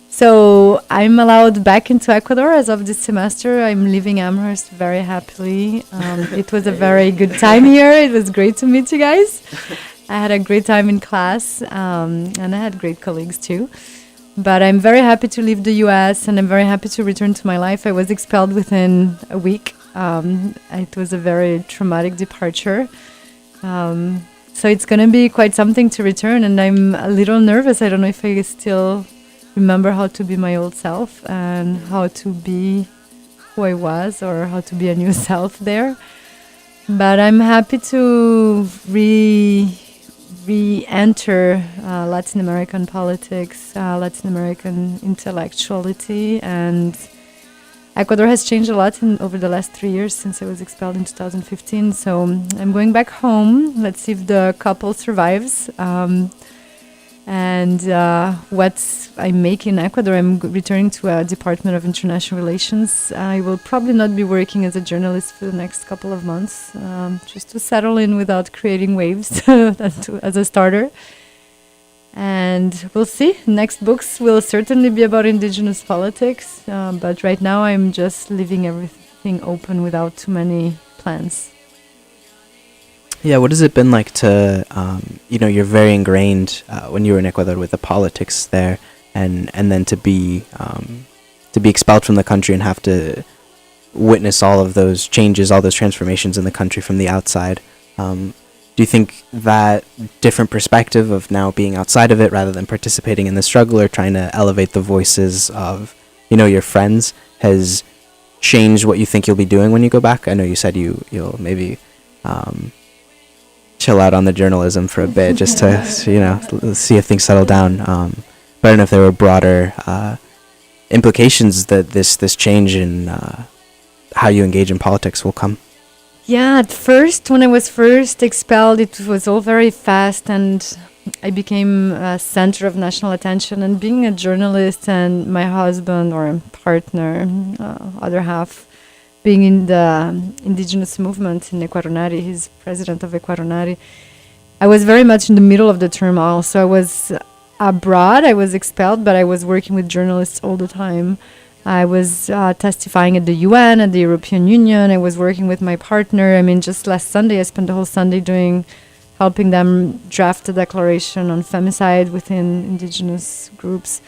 So I'm allowed back into Ecuador as of this semester. I'm leaving Amherst very happily. It was a very good time here. It was great to meet you guys. I had a great time in class, and I had great colleagues too. But I'm very happy to leave the U.S. and I'm very happy to return to my life. I was expelled within a week. It was a very traumatic departure. So it's going to be quite something to return, and I'm a little nervous. I don't know if I still remember how to be my old self and how to be who I was or how to be a new self there. But I'm happy to re-enter Latin American politics, Latin American intellectuality, and Ecuador has changed a lot over the last 3 years since I was expelled in 2015. So I'm going back home. Let's see if the couple survives. And what I make in Ecuador, I'm returning to a Department of International Relations. I will probably not be working as a journalist for the next couple of months, just to settle in without creating waves as a starter. And we'll see. Next books will certainly be about Indigenous politics, but right now I'm just leaving everything open without too many plans. Yeah, what has it been like to, you're very ingrained when you were in Ecuador with the politics there, and then to be expelled from the country and have to witness all of those changes, all those transformations in the country from the outside. Do you think that different perspective of now being outside of it rather than participating in the struggle or trying to elevate the voices of, your friends has changed what you think you'll be doing when you go back? I know you said you'll maybe chill out on the journalism for a bit just to, see if things settle down. But I don't know if there were broader implications that this change in how you engage in politics will come. Yeah, at first, when I was first expelled, it was all very fast, and I became a center of national attention. And being a journalist, and my husband or partner, other half, being in the Indigenous movement in Ecuador, he's president of Ecuador, I was very much in the middle of the turmoil. So I was abroad, I was expelled, but I was working with journalists all the time. I was testifying at the UN, at the European Union. I was working with my partner. I mean, just last Sunday, I spent the whole Sunday helping them draft a declaration on femicide within indigenous groups.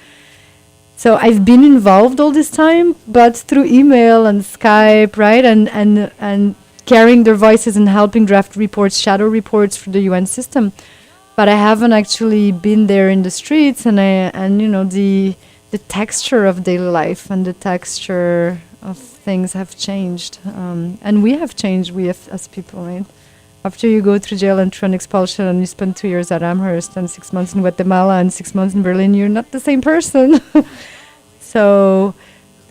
So I've been involved all this time, but through email and Skype, right? And carrying their voices and helping draft reports, shadow reports for the UN system. But I haven't actually been there in the streets, the texture of daily life and the texture of things have changed. And we have changed, as people, right? After you go through jail and through an expulsion and you spend 2 years at Amherst and 6 months in Guatemala and 6 months in Berlin, you're not the same person. So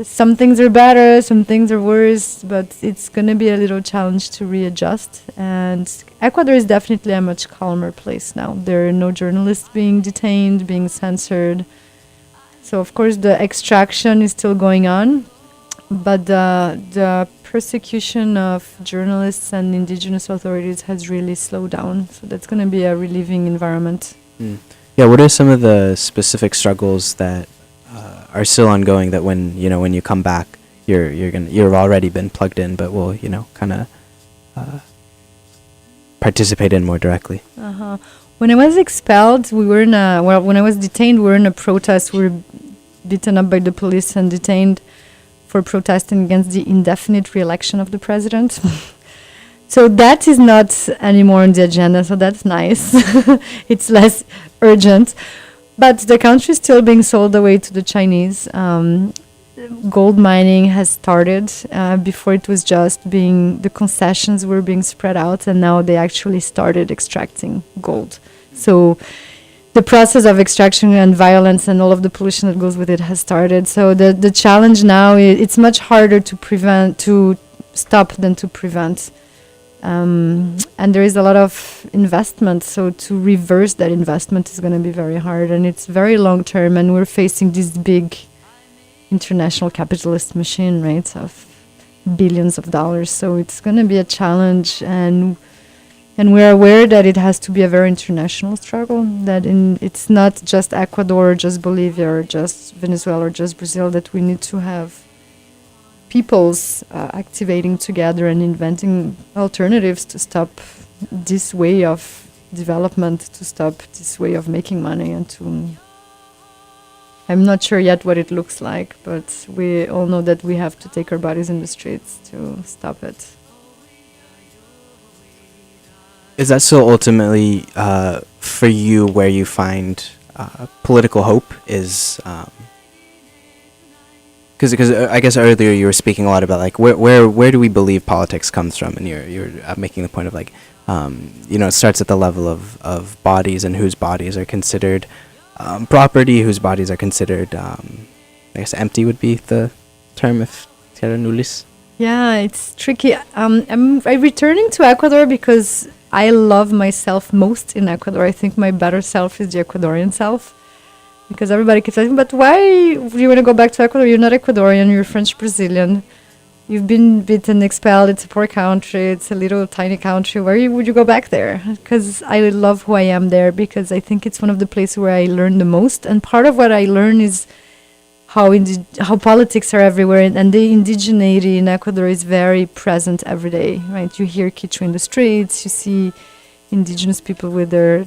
some things are better, some things are worse, but it's going to be a little challenge to readjust. And Ecuador is definitely a much calmer place now. There are no journalists being detained, being censored. So, of course, the extraction is still going on, but the persecution of journalists and indigenous authorities has really slowed down. So that's going to be a relieving environment. Yeah, what are some of the specific struggles that are still ongoing that when you come back, you've already been plugged in, but will kind of participate in more directly? When I was expelled, when I was detained, we were in a protest. We were beaten up by the police and detained for protesting against the indefinite re-election of the president. So that is not anymore on the agenda, so that's nice. It's less urgent. But the country is still being sold away to the Chinese. Gold mining has started. Before it was just the concessions were being spread out, and now they actually started extracting gold. So the process of extraction and violence and all of the pollution that goes with it has started. So the challenge now it's much harder to stop than to prevent. And there is a lot of investment, so to reverse that investment is going to be very hard, and it's very long term, and we're facing this big international capitalist machine, right, of billions of dollars. So it's going to be a challenge, and we're aware that it has to be a very international struggle, that it's not just Ecuador, or just Bolivia, or just Venezuela, or just Brazil, that we need to have peoples activating together and inventing alternatives to stop this way of development, to stop this way of making money, and to... I'm not sure yet what it looks like, but we all know that we have to take our bodies in the streets to stop it. Is that still ultimately, for you, where you find political hope is... Because I guess earlier you were speaking a lot about like where do we believe politics comes from, and you're making the point of like it starts at the level of bodies and whose bodies are considered property, whose bodies are considered I guess empty would be the term if tierra nullis. Yeah, it's tricky. I'm returning to Ecuador because I love myself most in Ecuador. I think my better self is the Ecuadorian self. Because everybody keeps asking, but why do you want to go back to Ecuador? You're not Ecuadorian, you're French-Brazilian. You've been beaten, expelled, it's a poor country, it's a little tiny country. Why would you go back there? Because I love who I am there, because I think it's one of the places where I learn the most. And part of what I learn is how politics are everywhere, and the indigeneity in Ecuador is very present every day, right? You hear Quichua in the streets, you see indigenous people with their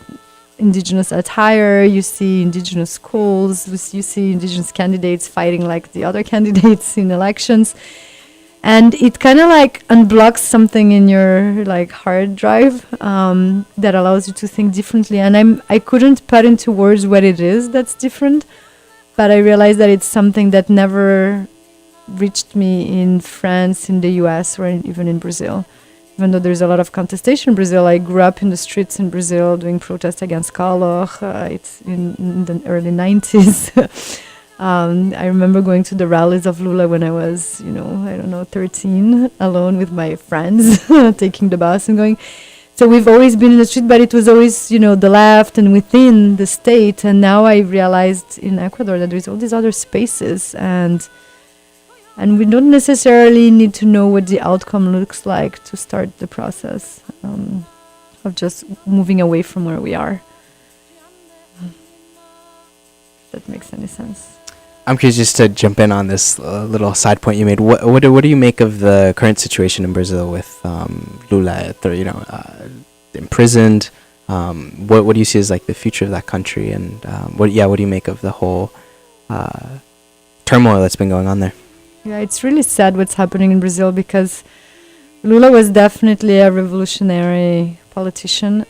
indigenous attire, you see indigenous schools, you see indigenous candidates fighting like the other candidates in elections. And it kind of like unblocks something in your like hard drive that allows you to think differently. And I couldn't put into words what it is that's different, but I realized that it's something that never reached me in France, in the US, or even in Brazil. Even though there's a lot of contestation in Brazil, I grew up in the streets in Brazil doing protests against Collor. It's in the early 90s. I remember going to the rallies of Lula when I was, 13, alone with my friends, taking the bus and going. So we've always been in the street, but it was always, the left and within the state. And now I realized in Ecuador that there's all these other spaces, and we don't necessarily need to know what the outcome looks like to start the process of just moving away from where we are. If that makes any sense. I'm curious just to jump in on this little side point you made. What do you make of the current situation in Brazil with Lula, imprisoned? What do you see as like the future of that country, and what do you make of the whole turmoil that's been going on there? Yeah, it's really sad what's happening in Brazil, because Lula was definitely a revolutionary politician.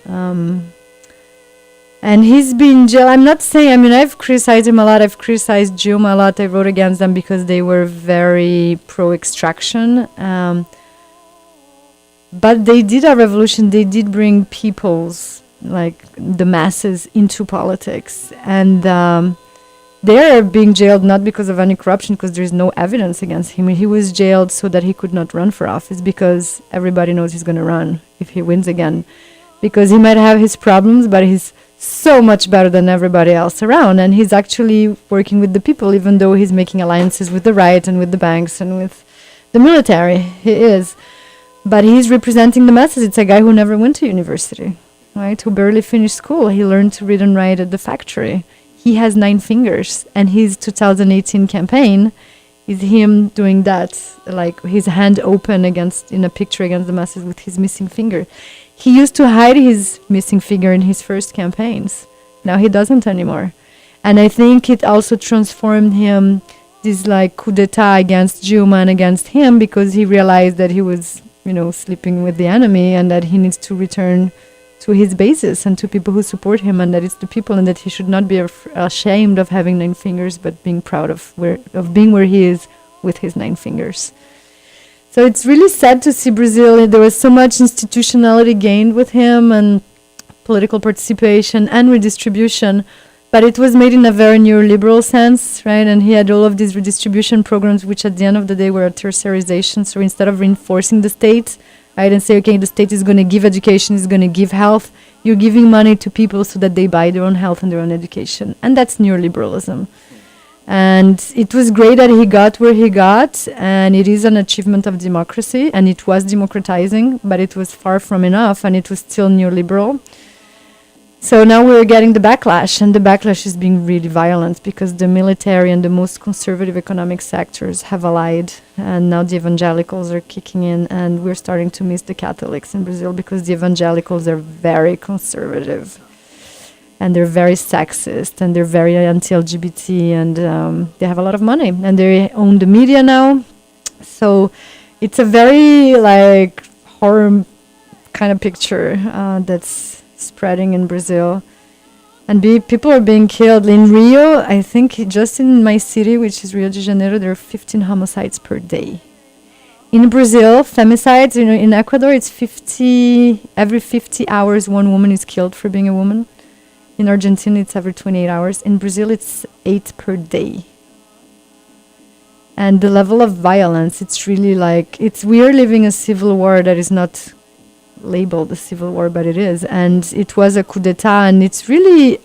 And he's been jailed. I'm not saying, I've criticized him a lot. I've criticized Dilma a lot. I wrote against them because they were very pro-extraction. But they did a revolution. They did bring peoples, like the masses, into politics. And they're being jailed not because of any corruption, because there's no evidence against him. He was jailed so that he could not run for office, because everybody knows he's going to run if he wins again. Because he might have his problems, but he's so much better than everybody else around, and he's actually working with the people, even though he's making alliances with the right and with the banks and with the military. He is, but he's representing the masses. It's a guy who never went to university, right? Who barely finished school. He learned to read and write at the factory. He has 9 fingers, and his 2018 campaign is him doing that, like his hand open in a picture against the masses with his missing finger. He used to hide his missing finger in his first campaigns. Now he doesn't anymore. And I think it also transformed him, this like coup d'etat against Dilma and against him, because he realized that he was, sleeping with the enemy, and that he needs to return to his basis and to people who support him, and that it's the people, and that he should not be ashamed of having 9 fingers, but being proud of being where he is with his 9 fingers. So it's really sad to see Brazil. There was so much institutionality gained with him, and political participation and redistribution, but it was made in a very neoliberal sense, right? And he had all of these redistribution programs, which at the end of the day were a tertiarization. So instead of reinforcing the state, right, and say, okay, the state is going to give education, is going to give health, you're giving money to people so that they buy their own health and their own education. And that's neoliberalism. And it was great that he got where he got, and it is an achievement of democracy, and it was democratizing, but it was far from enough, and it was still neoliberal. So now we're getting the backlash, and the backlash is being really violent, because the military and the most conservative economic sectors have allied, and now the evangelicals are kicking in, and we're starting to miss the Catholics in Brazil, because the evangelicals are very conservative. And they're very sexist, and they're very anti-LGBT, and they have a lot of money, and they own the media now. So it's a very like horror kind of picture that's spreading in Brazil. And people are being killed. In Rio, I think just in my city, which is Rio de Janeiro, there are 15 homicides per day. In Brazil, femicides, in Ecuador, it's every 50 hours, one woman is killed for being a woman. In Argentina, it's every 28 hours. In Brazil, it's 8 per day. And the level of violence, it's really like, we are living a civil war that is not labeled a civil war, but it is. And it was a coup d'etat, and it's really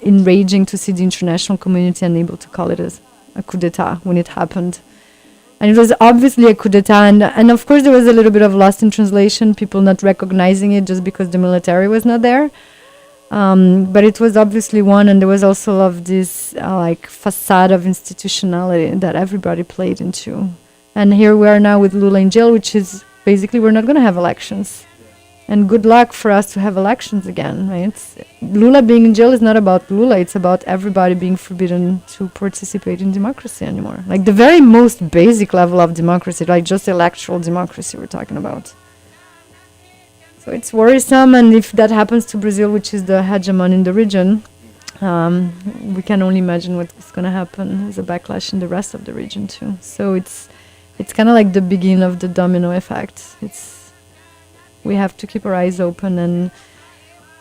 enraging to see the international community unable to call it as a coup d'etat when it happened. And it was obviously a coup d'etat, and of course there was a little bit of lost in translation, people not recognizing it just because the military was not there. But it was obviously one, and there was also of this like facade of institutionality that everybody played into. And here we are now with Lula in jail, which is basically we're not going to have elections. And good luck for us to have elections again, right? Lula being in jail is not about Lula, it's about everybody being forbidden to participate in democracy anymore. Like the very most basic level of democracy, like just electoral democracy we're talking about. So it's worrisome, and if that happens to Brazil, which is the hegemon in the region, we can only imagine what's going to happen as a backlash in the rest of the region too. So it's kind of like the beginning of the domino effect. We have to keep our eyes open,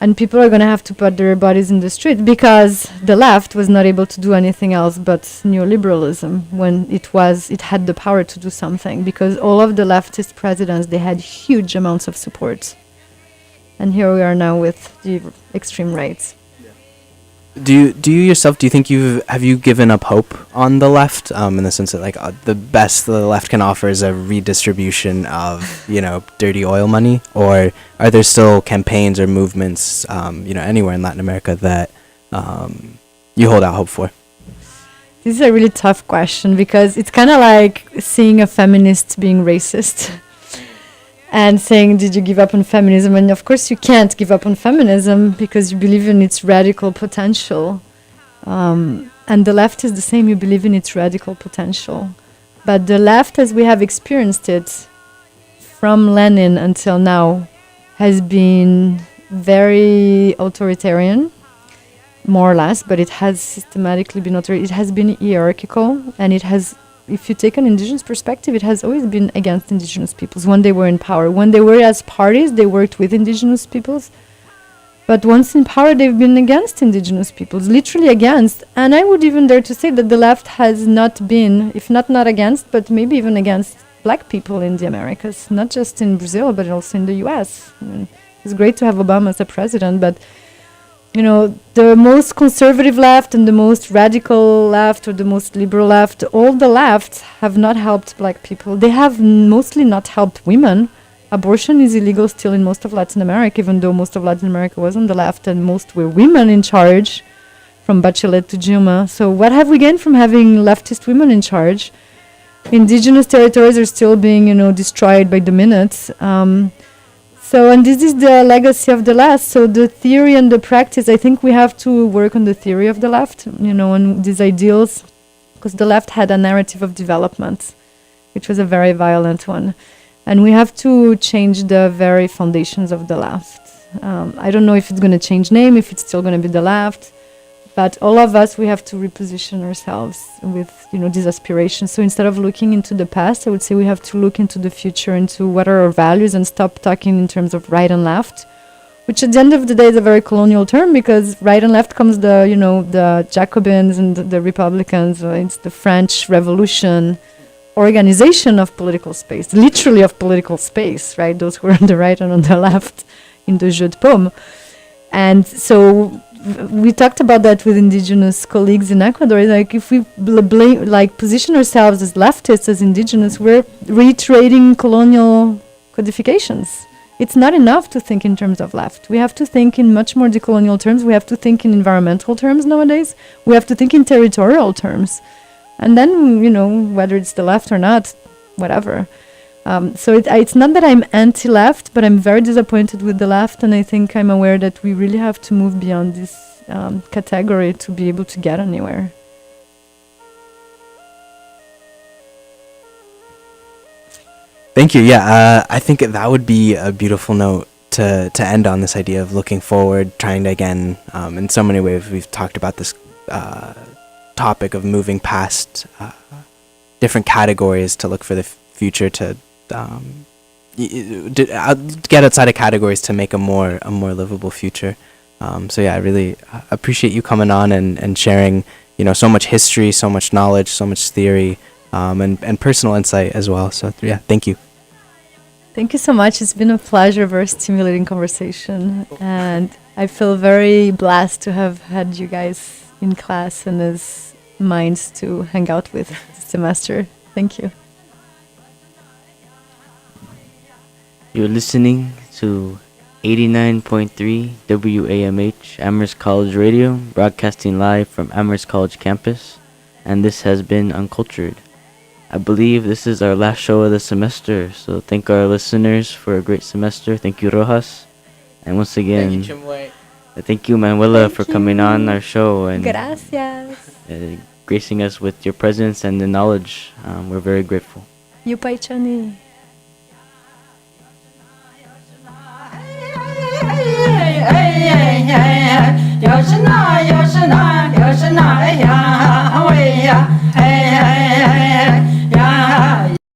and people are going to have to put their bodies in the street, because the left was not able to do anything else but neoliberalism when it had the power to do something, because all of the leftist presidents, they had huge amounts of support. And here we are now with the extreme right. Do you yourself, do you think have you given up hope on the left, in the sense that like the best the left can offer is a redistribution of, dirty oil money? Or are there still campaigns or movements, anywhere in Latin America that you hold out hope for? This is a really tough question, because it's kind of like seeing a feminist being racist and saying, did you give up on feminism? And of course you can't give up on feminism, because you believe in its radical potential. And the left is the same, you believe in its radical potential. But the left, as we have experienced it from Lenin until now, has been very authoritarian, more or less, but it has systematically been it has been hierarchical, and it has, if you take an indigenous perspective, it has always been against indigenous peoples when they were in power. When they were as parties, they worked with indigenous peoples. But once in power, they've been against indigenous peoples, literally against. And I would even dare to say that the left has not been, if not against, but maybe even against black people in the Americas, not just in Brazil, but also in the US. I mean, it's great to have Obama as a president, but the most conservative left and the most radical left or the most liberal left, all the lefts have not helped black people. They have mostly not helped women. Abortion is illegal still in most of Latin America, even though most of Latin America was on the left and most were women in charge, from Bachelet to Dilma. So what have we gained from having leftist women in charge? Indigenous territories are still being, destroyed by the minute. And this is the legacy of the left. So the theory and the practice, I think we have to work on the theory of the left, on these ideals, because the left had a narrative of development, which was a very violent one. And we have to change the very foundations of the left. I don't know if it's going to change name, if it's still going to be the left, but all of us, we have to reposition ourselves with, these aspirations. So instead of looking into the past, I would say we have to look into the future, into what are our values, and stop talking in terms of right and left, which at the end of the day is a very colonial term, because right and left comes the Jacobins and the Republicans. It's the French Revolution organization of political space, literally of political space, right? Those who are on the right and on the left in the jeu de paume. And so we talked about that with indigenous colleagues in Ecuador. Like, if we position ourselves as leftists, as indigenous, we're reiterating colonial codifications. It's not enough to think in terms of left. We have to think in much more decolonial terms. We have to think in environmental terms nowadays. We have to think in territorial terms. And then, whether it's the left or not, whatever. So it's not that I'm anti-left, but I'm very disappointed with the left, and I think I'm aware that we really have to move beyond this category to be able to get anywhere. Thank you. Yeah, I think that would be a beautiful note to end on, this idea of looking forward, trying to, again, in so many ways, we've talked about this topic of moving past different categories to look for the future, to get outside of categories to make a more livable future. So yeah, I really appreciate you coming on and sharing, so much history, so much knowledge, so much theory, and personal insight as well. So yeah, thank you. Thank you so much. It's been a pleasure, very stimulating conversation, and I feel very blessed to have had you guys in class and as minds to hang out with this semester. Thank you. You're listening to 89.3 WAMH Amherst College Radio, broadcasting live from Amherst College campus, and this has been Uncultured. I believe this is our last show of the semester, so thank our listeners for a great semester. Thank you, Rojas. And once again, thank you, Manuela, for coming on our show and Gracias. gracing us with your presence and the knowledge. We're very grateful. Yupaichani. Yoshina, Yoshina, Yoshina, ya,